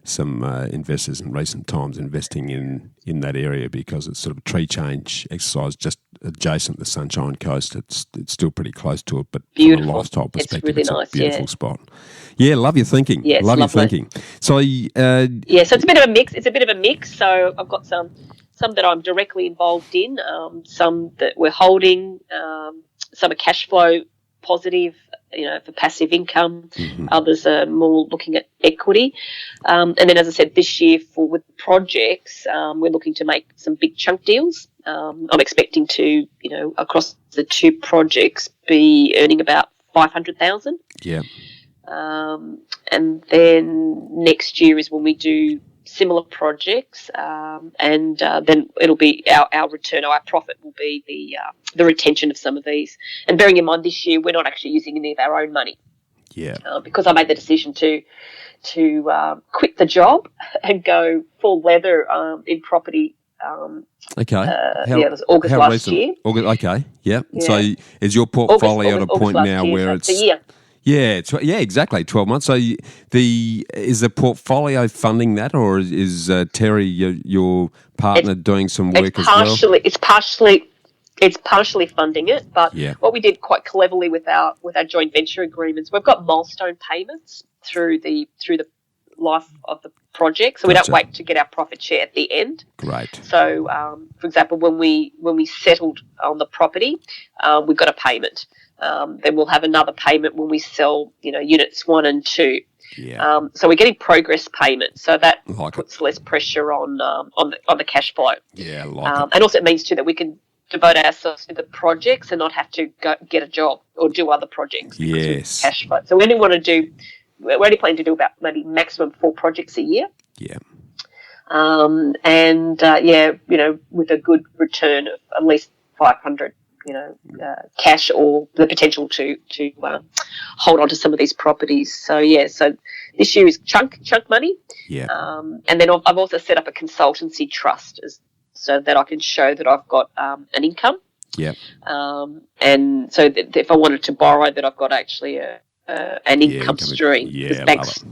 some investors in recent times investing in that area because it's sort of a tree change exercise just adjacent to the Sunshine Coast. It's still pretty close to it, but beautiful. From a lifestyle perspective, it's really nice, a beautiful spot. Yeah, love your thinking. Yeah, love your thinking. So, so it's a bit of a mix. It's a bit of a mix. So I've got some that I'm directly involved in, some that we're holding, some are cash flow positive, for passive income. Mm-hmm. Others are more looking at equity. And then, as I said, this year with projects, we're looking to make some big chunk deals. I'm expecting to, across the 2 projects, be earning about $500,000. Yeah. And then next year is when we do similar projects, and then it'll be our return, our profit will be the retention of some of these. And bearing in mind this year we're not actually using any of our own money. Yeah. Because I made the decision to quit the job and go full leather in property. Okay. It was August last recent? year. August, okay. Yep. Yeah. So is your portfolio at a point now year, where so it's a year? Yeah, exactly. 12 months. So is the portfolio funding that, or is Terry, your partner, doing some work as well? It's partially funding it, but what we did quite cleverly with our joint venture agreements, we've got milestone payments through the life of the project, so we don't wait to get our profit share at the end. Great. So, for example, when we settled on the property, we got a payment. Then we'll have another payment when we sell, units 1 and 2. Yeah. So we're getting progress payments, so that like puts less pressure on the cash flow. Yeah, it. And also it means too that we can devote ourselves to the projects and not have to go get a job or do other projects. Yes. Cash flow. So we're only planning to do about maybe maximum 4 projects a year. Yeah. With a good return of at least 500. Cash or the potential to hold on to some of these properties. So this year is chunk money. Yeah. And then I've also set up a consultancy trust so that I can show that I've got an income. Yeah. And so that if I wanted to borrow, that I've got actually an income stream. Yeah, banks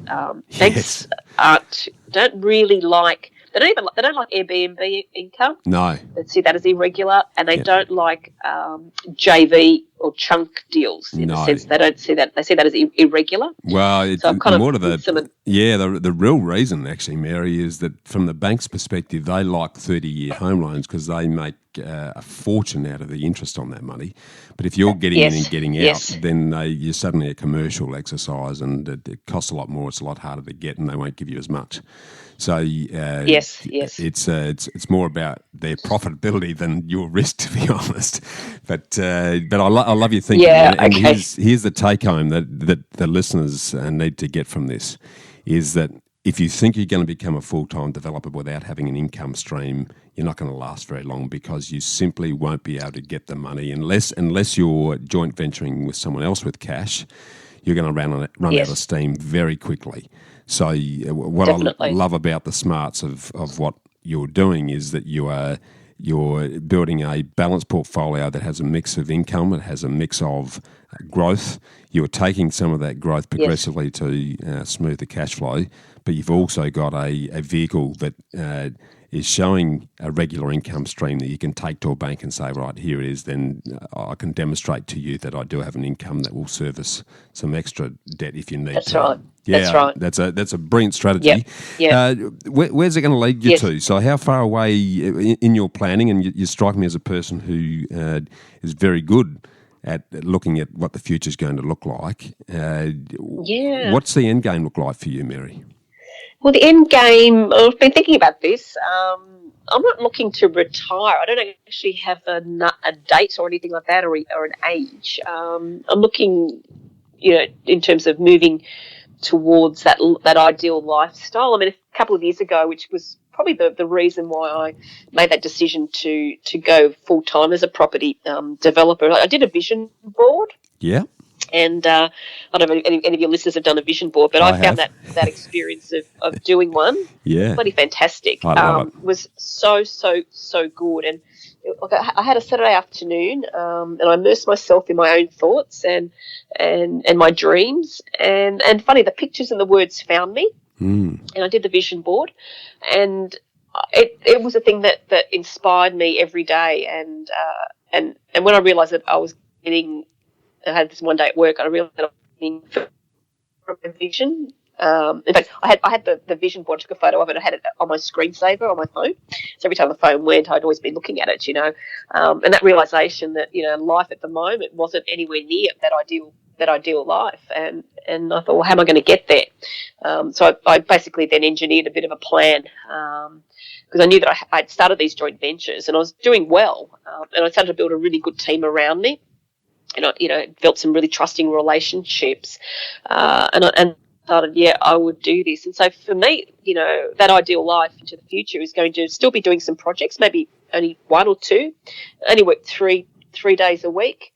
don't really like. They don't like Airbnb income. No. They see that as irregular, and they don't like JV or chunk deals in a sense. They don't see that. They see that as irregular. Well, it's so kind more to the real reason, actually, Mary, is that from the bank's perspective, they like 30-year home loans because they make a fortune out of the interest on that money. But if you're getting in and getting out, then you're suddenly a commercial exercise, and it costs a lot more. It's a lot harder to get, and they won't give you as much. So it's more about their profitability than your risk, to be honest. But I love your thinking. Yeah, and okay. Here's the take home that the listeners need to get from this is that if you think you're going to become a full-time developer without having an income stream, you're not going to last very long because you simply won't be able to get the money unless you're joint venturing with someone else with cash. You're going to run out of steam very quickly. So what I love about the smarts of what you're doing is that you're building a balanced portfolio that has a mix of income, it has a mix of growth. You're taking some of that growth progressively to smooth the cash flow, but you've also got a vehicle that is showing a regular income stream that you can take to a bank and say, right, here it is, then I can demonstrate to you that I do have an income that will service some extra debt if you need That's to. right. Yeah, that's right. That's a brilliant strategy. Yeah. Where's it going to lead you to? So how far away in your planning, and you strike me as a person who is very good at looking at what the future is going to look like. What's the end game look like for you, Mary? Well, the end game, I've been thinking about this. I'm not looking to retire. I don't actually have a date or anything like that or an age. I'm looking, in terms of moving towards that ideal lifestyle. I mean, a couple of years ago, which was probably the reason why I made that decision to go full-time as a property developer. I did a vision board. Yeah. And I don't know if any of your listeners have done a vision board, but I found that experience of doing one bloody fantastic. I love it. Was so good. And I had a Saturday afternoon, and I immersed myself in my own thoughts and my dreams. And funny, the pictures and the words found me. And I did the vision board, and it was a thing that inspired me every day. And when I realised that I had this one day at work, I realised that I was getting from a vision. In fact, I had the vision board, took a photo of it, I had it on my screensaver on my phone. So every time the phone went, I'd always been looking at it, and that realisation that, life at the moment wasn't anywhere near that ideal life. And I thought, well, how am I going to get there? So I basically then engineered a bit of a plan, because I knew that I'd started these joint ventures and I was doing well, and I started to build a really good team around me. And I built some really trusting relationships, and decided, yeah, I would do this. And so for me, that ideal life into the future is going to still be doing some projects, maybe only one or two, only work three days a week,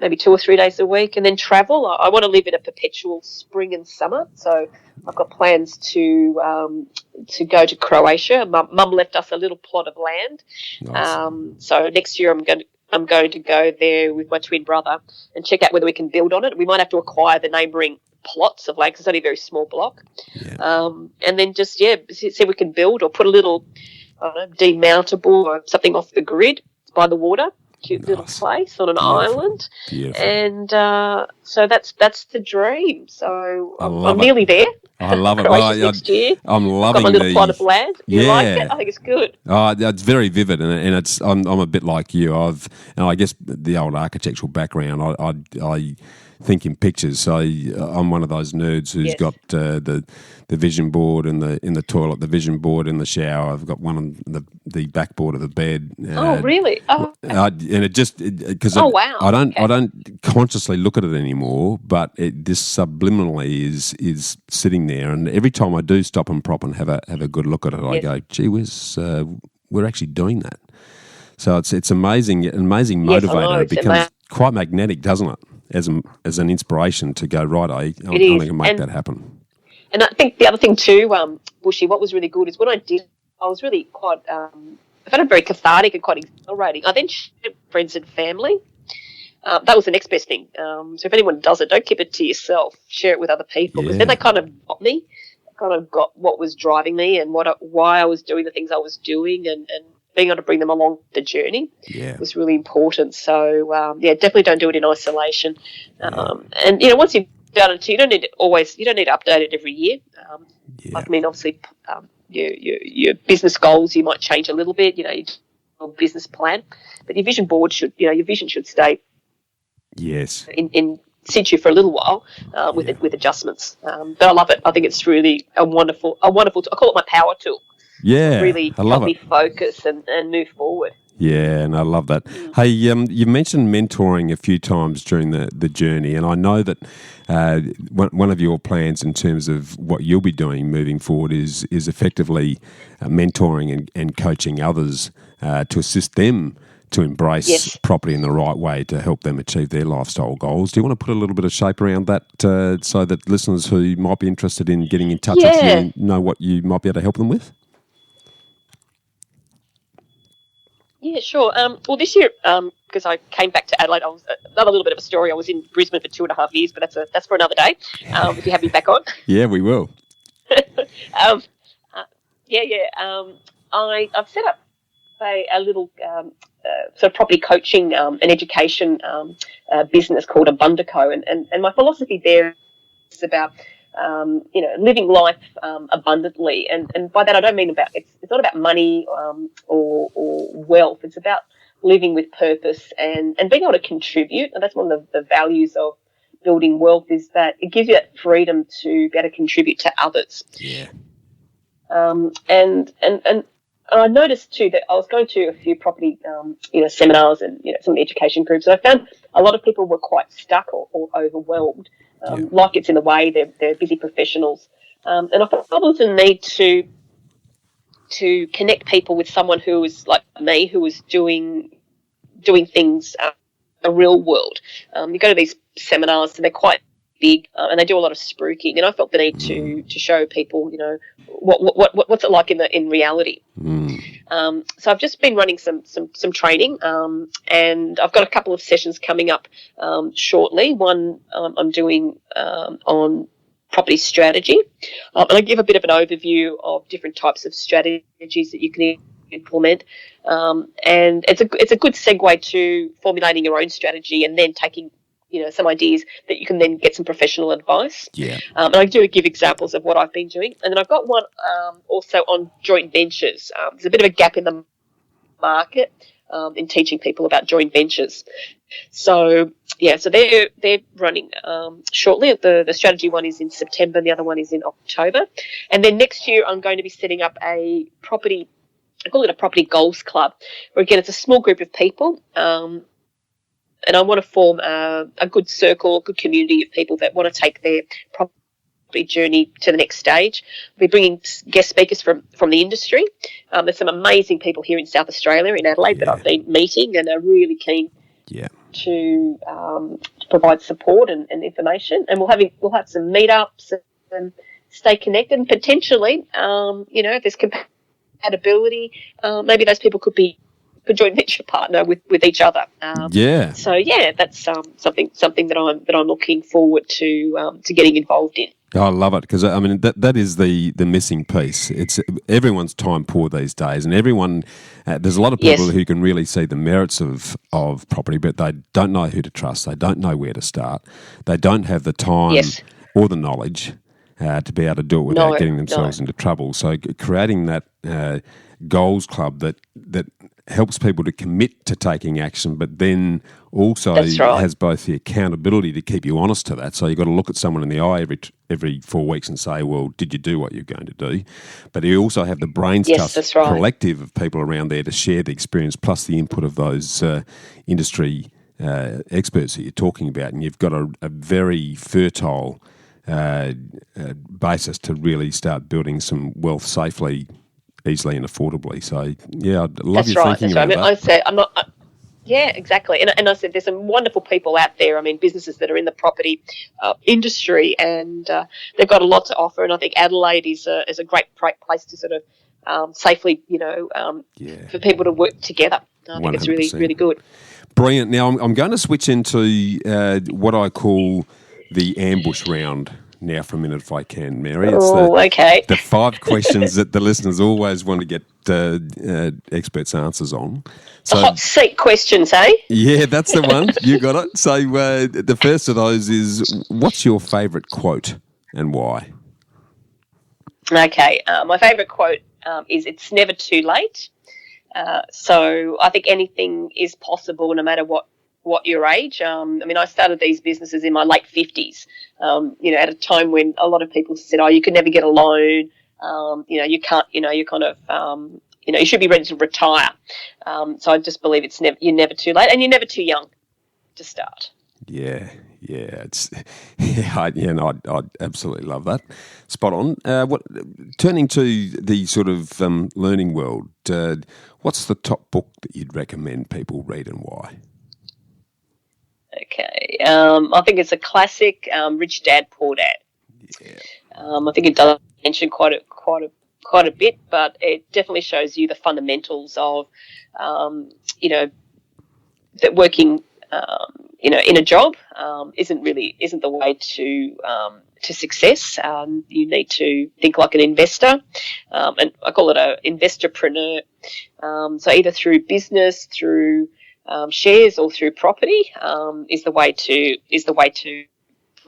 maybe 2 or 3 days a week, and then travel. I want to live in a perpetual spring and summer. So I've got plans to go to Croatia. Mum left us a little plot of land. Nice. So next year I'm going to go there with my twin brother and check out whether we can build on it. We might have to acquire the neighbouring plots of land because it's only a very small block. Yeah. And then just, see if we can build or put a little, I don't know, demountable or something off the grid by the water. Cute little place on an island. Beautiful. And so that's the dream. So I'm it. nearly there. I love it. Next year. I'm loving got my little plot of land. You like it? I think it's good. It's very vivid, and it's. I'm a bit like you. I guess the old architectural background. I think in pictures. So I'm one of those nerds who's got the vision board in the toilet, the vision board in the shower. I've got one on the backboard of the bed. Oh, really? Oh, and it just because wow. I don't consciously look at it anymore, but this subliminally is sitting there, and every time I do stop and prop and have a good look at it, I go, gee whiz, we're actually doing that. So it's amazing motivator. It becomes quite magnetic, doesn't it? As an inspiration to go, right, I'm going to make that happen. And I think the other thing too, Bushy, what was really good is when I did, I was really quite, I found it very cathartic and quite exhilarating. I then shared with friends and family. That was the next best thing. So if anyone does it, don't keep it to yourself. Share it with other people. Because then they kind of got me, kind of got what was driving me and why I was doing the things I was doing and being able to bring them along the journey was really important. So, definitely don't do it in isolation. And, once you've done it, you don't need to update it every year. I mean, obviously, your business goals, you might change a little bit, your business plan, but your vision board your vision should stay in situ for a little while with adjustments. But I love it. I think it's really a wonderful I call it my power tool. Yeah, really help me focus and move forward. Yeah, and I love that. Hey, you mentioned mentoring a few times during the journey, and I know that one of your plans in terms of what you'll be doing moving forward is effectively mentoring and coaching others to assist them to embrace property in the right way to help them achieve their lifestyle goals. Do you want to put a little bit of shape around that so that listeners who might be interested in getting in touch with you know what you might be able to help them with? Yeah, sure. Well, this year, because I came back to Adelaide, another little bit of a story. I was in Brisbane for 2.5 years, but that's for another day. If you have me back on. Yeah, we will. I've set up a little sort of property coaching and education business called Abundaco, and my philosophy there is about living life abundantly, and by that I don't mean it's not about money or wealth. It's about living with purpose and being able to contribute. And that's one of the values of building wealth, is that it gives you that freedom to be able to contribute to others. Yeah. And I noticed too that I was going to a few property seminars and some education groups, and I found a lot of people were quite stuck or overwhelmed. Life gets in the way. They're busy professionals, and I felt there was a need to connect people with someone who was like me, who was doing things the real world. You go to these seminars, and they're quite big, and they do a lot of spruiking, and I felt the need to show people, what's it like in reality. So I've just been running some training, and I've got a couple of sessions coming up shortly. One I'm doing on property strategy, and I give a bit of an overview of different types of strategies that you can implement, and it's a good segue to formulating your own strategy and then taking some ideas that you can then get some professional advice. Yeah. And I do give examples of what I've been doing. And then I've got one also on joint ventures. There's a bit of a gap in the market in teaching people about joint ventures. So they're running shortly. The strategy one is in September, and the other one is in October. And then next year I'm going to be setting up I call it a property goals club, where again it's a small group of people, and I want to form a good circle, a good community of people that want to take their property journey to the next stage. We'll be bringing guest speakers from the industry. There's some amazing people here in South Australia, in Adelaide, that I've been meeting and are really keen to provide support and information. And we'll have some meetups and stay connected. And potentially, if there's compatibility, maybe those people could joint venture partner with each other. So that's something that I'm looking forward to getting involved in. I love it, because that is the missing piece. It's everyone's time poor these days, and everyone. There's a lot of people who can really see the merits of property, but they don't know who to trust. They don't know where to start. They don't have the time or the knowledge to be able to do it without getting themselves into trouble. So creating that goals club that helps people to commit to taking action, but then also has both the accountability to keep you honest to that. So you've got to look at someone in the eye every 4 weeks and say, well, did you do what you're going to do? But you also have the brains trust collective of people around there to share the experience plus the input of those industry experts that you're talking about. And you've got a very fertile basis to really start building some wealth safely, easily and affordably. So, I'd love you thinking about that. I said, I'm not... exactly. And I said there's some wonderful people out there, businesses that are in the property industry, and they've got a lot to offer, and I think Adelaide is a great place to sort of safely, for people to work together. I think 100%. It's really, really good. Brilliant. Now, I'm going to switch into what I call the ambush round now for a minute, if I can, Mary. It's the 5 questions that the listeners always want to get experts' answers on. So, the hot seat questions, eh? Yeah, that's the one. You got it. So the first of those is, what's your favourite quote and why? Okay, my favourite quote is, "It's never too late." So I think anything is possible, no matter what your age. I started these businesses in my late 50s, at a time when a lot of people said, you could never get a loan, you can't, you kind of, you should be ready to retire. So I just believe you're never too late, and you're never too young to start. I absolutely love that. Spot on. Turning to the sort of learning world, what's the top book that you'd recommend people read and why? Okay, I think it's a classic, Rich Dad, Poor Dad. Yeah. I think it does mention quite a bit, but it definitely shows you the fundamentals of, that working, in a job isn't the way to success. You need to think like an investor, and I call it an investorpreneur. So either through business, through shares, or through property, is the way to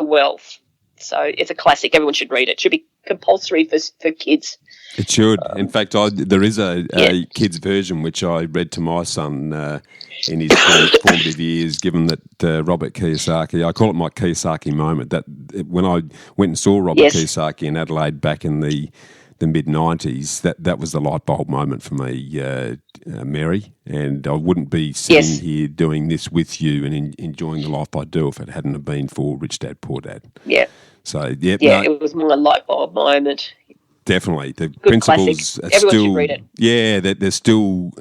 wealth. So it's a classic. Everyone should read it. It should be compulsory for kids. It should. In fact, there is a kids version which I read to my son in his formative years, given that Robert Kiyosaki, I call it my Kiyosaki moment, that when I went and saw Robert Kiyosaki in Adelaide back in the mid-90s, that was the light bulb moment for me, Mary, and I wouldn't be sitting here doing this with you and enjoying the life I do if it hadn't have been for Rich Dad, Poor Dad. Yeah. So, it was more a light bulb moment. Definitely. The good principles are Everyone still... should read it. Yeah, they're still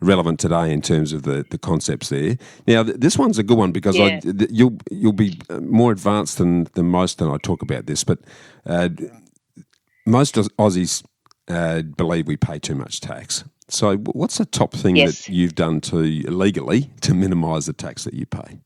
relevant today in terms of the concepts there. Now, this one's a good one because you'll be more advanced than most, and I talk about this, but... most Aussies believe we pay too much tax. So what's the top thing that you've done legally to minimise the tax that you pay?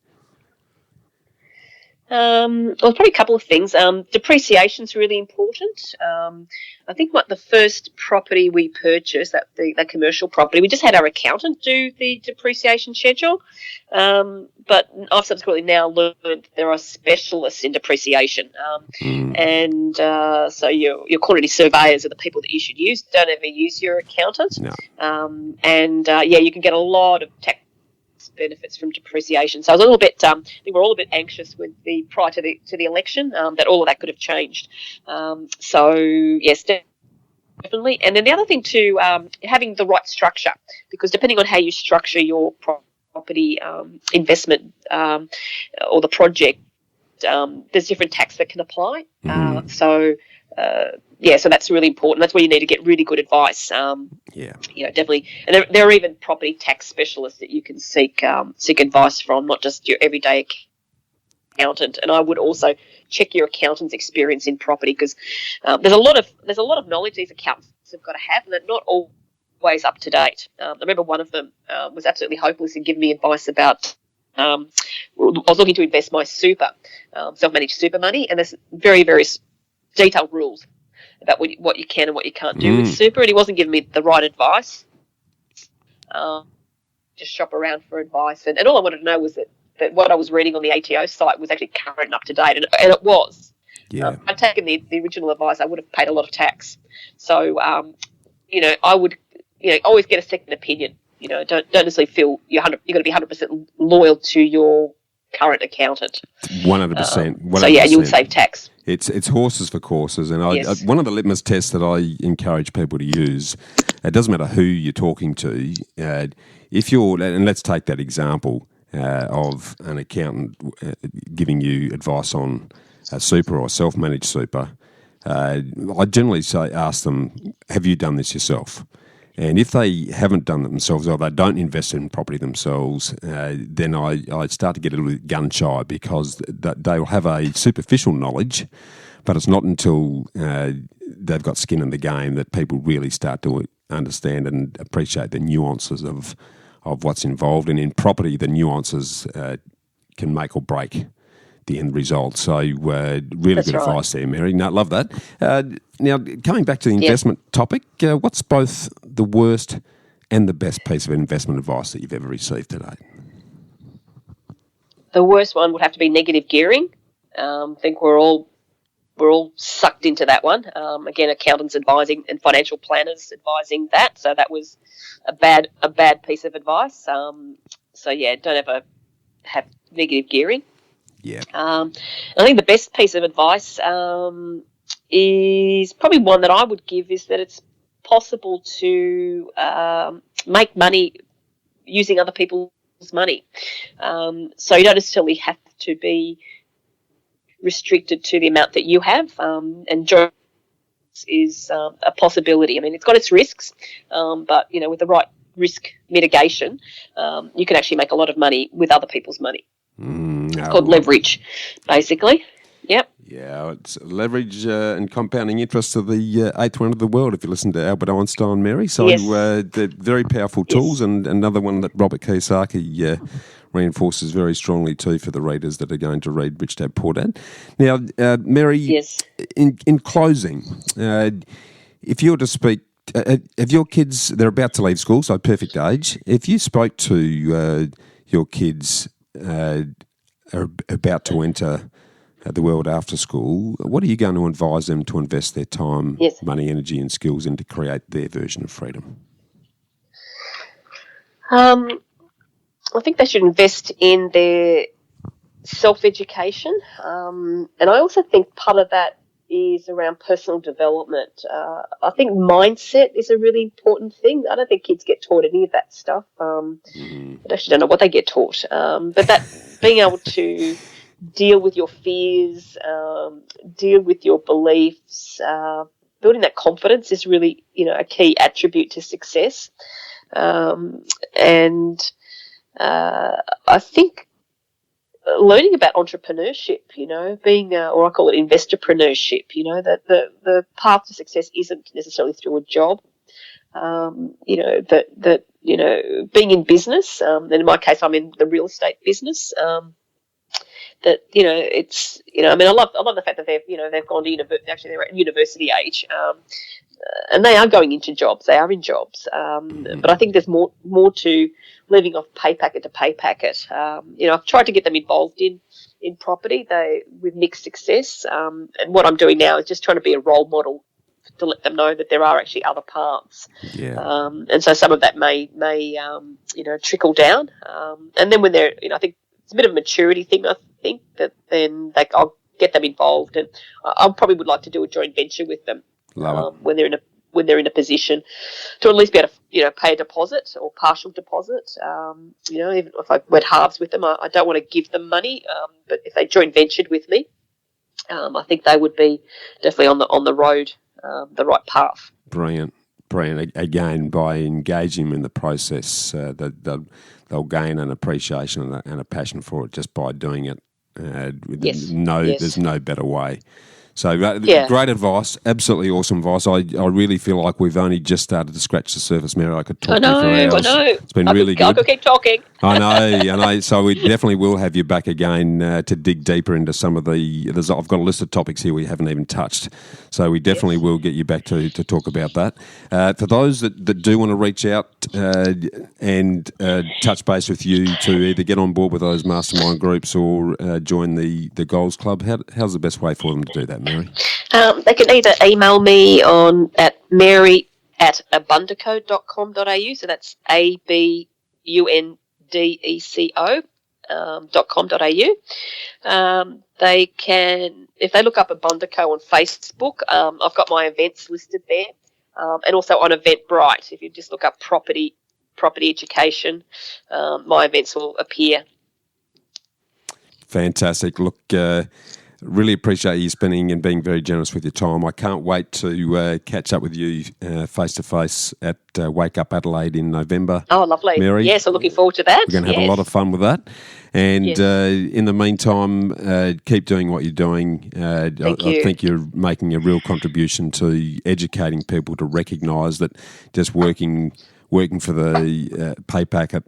Well, probably a couple of things. Depreciation is really important. I think the first property we purchased, that commercial property, we just had our accountant do the depreciation schedule. But I've subsequently now learned there are specialists in depreciation. And so your quantity surveyors are the people that you should use. Don't ever use your accountant. No. You can get a lot of tax benefits from depreciation. So I was a little bit, I think we're all a bit anxious with prior to the election, that all of that could have changed. So yes, definitely. And then the other thing too, having the right structure, because depending on how you structure your property investment or the project, there's different tax that can apply. So that's really important. That's where you need to get really good advice. Definitely. And there are even property tax specialists that you can seek advice from, not just your everyday accountant. And I would also check your accountant's experience in property, because there's a lot of knowledge these accountants have got to have, and they're not always up to date. I remember one of them was absolutely hopeless in giving me advice about. I was looking to invest my self-managed super money, and there's very, very detailed rules about what you can and what you can't do with super, and he wasn't giving me the right advice. Just shop around for advice, and all I wanted to know was that what I was reading on the ATO site was actually current and up to date, and it was. Yeah. I'd taken the original advice, I would have paid a lot of tax. So, I would, always get a second opinion. Don't necessarily feel you've got to be 100% loyal to your current accountant. 100%. So you would save tax. It's horses for courses, and one of the litmus tests that I encourage people to use. It doesn't matter who you're talking to. And let's take that example of an accountant giving you advice on super or self-managed super. I generally ask them, have you done this yourself? And if they haven't done it themselves, or they don't invest in property themselves, then I start to get a little bit gun-shy, because they will have a superficial knowledge, but it's not until they've got skin in the game that people really start to understand and appreciate the nuances of what's involved. And in property, the nuances can make or break the end result. So really That's good advice there, Mary. No, love that. Now, coming back to the investment topic, what's both the worst and the best piece of investment advice that you've ever received today? The worst one would have to be negative gearing. I think we're all sucked into that one. Again, accountants advising and financial planners advising that. So that was a bad piece of advice. Don't ever have negative gearing. Yeah. I think the best piece of advice is probably one that I would give, is that it's possible to make money using other people's money. So you don't necessarily have to be restricted to the amount that you have, and joint is a possibility. I mean, it's got its risks, but with the right risk mitigation, you can actually make a lot of money with other people's money. It's called leverage, basically. Yep. Yeah, it's leverage and compounding interest of the eighth wonder of the world, if you listen to Albert Einstein, Mary. So they're very powerful tools, and another one that Robert Kiyosaki reinforces very strongly too for the readers that are going to read Rich Dad Poor Dad. Now, Mary, in closing, if you were to speak, have your kids, they're about to leave school, so perfect age. If you spoke to your kids are about to enter the world after school, what are you going to advise them to invest their time, money, energy and skills in to create their version of freedom? I think they should invest in their self-education, and I also think part of that is around personal development. I think mindset is a really important thing. I don't think kids get taught any of that stuff. I actually don't know what they get taught, but that being able to deal with your fears, deal with your beliefs, building that confidence is really, a key attribute to success. And I think learning about entrepreneurship, being, or I call it investorpreneurship, that the path to success isn't necessarily through a job. Being in business, and in my case, I'm in the real estate business. It's, I love the fact that they've gone to university. Actually, they're at university age, and they are going into jobs. They are in jobs, but I think there's more to living off pay packet to pay packet. I've tried to get them involved in property, with mixed success. And what I'm doing now is just trying to be a role model to let them know that there are actually other paths. Yeah. And so some of that may trickle down. And then when they're, I think it's a bit of a maturity thing. I think that then I'll get them involved, and I probably would like to do a joint venture with them. Love it. When they're in a position to at least be able pay a deposit or partial deposit. Even if I went halves with them, I don't want to give them money. But if they joint ventured with me, I think they would be definitely on the road, the right path. Brilliant. Again, by engaging them in the process, they'll gain an appreciation and a passion for it just by doing it. There's no better way. So great advice, absolutely awesome advice. I really feel like we've only just started to scratch the surface, Mary. I could talk to you for hours. I know. It's been really good. I could keep talking. I know. So we definitely will have you back again to dig deeper into some of I've got a list of topics here we haven't even touched. So we definitely will get you back to talk about that. For those that do want to reach out and touch base with you to either get on board with those mastermind groups or join the Goals Club, how's the best way for them to do that, Mary? They can either email me at mary@abundeco.com.au, so that's abundeco.com.au. They can, if they look up Abundeco on Facebook, I've got my events listed there, and also on Eventbrite. If you just look up property education, my events will appear. Fantastic. Look, really appreciate you spending and being very generous with your time. I can't wait to catch up with you face-to-face at Wake Up Adelaide in November. Oh, lovely. Mary. Yes, I'm looking forward to that. We're going to have a lot of fun with that. And in the meantime, keep doing what you're doing. I think you're making a real contribution to educating people to recognise that just working for the pay packet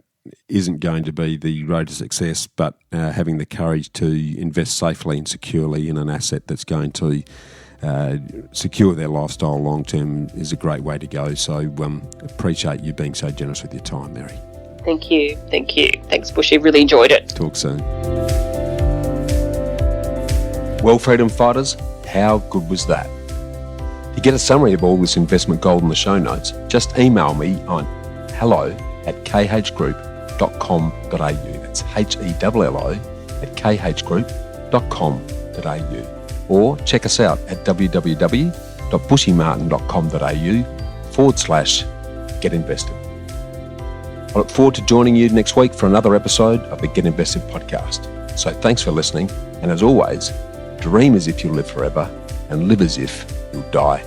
isn't going to be the road to success, but having the courage to invest safely and securely in an asset that's going to secure their lifestyle long term is a great way to go. So appreciate you being so generous with your time, Mary. Thank you. Thanks, Bushy. Really enjoyed it. Talk soon. Well, freedom fighters, how good was that? To get a summary of all this investment gold in the show notes, just email me on hello@khgroup.com.au. That's HELLO@khgroup.com.au. Or check us out at www.bushymartin.com.au/get-invested. I look forward to joining you next week for another episode of the Get Invested podcast. So thanks for listening, and as always, dream as if you'll live forever and live as if you'll die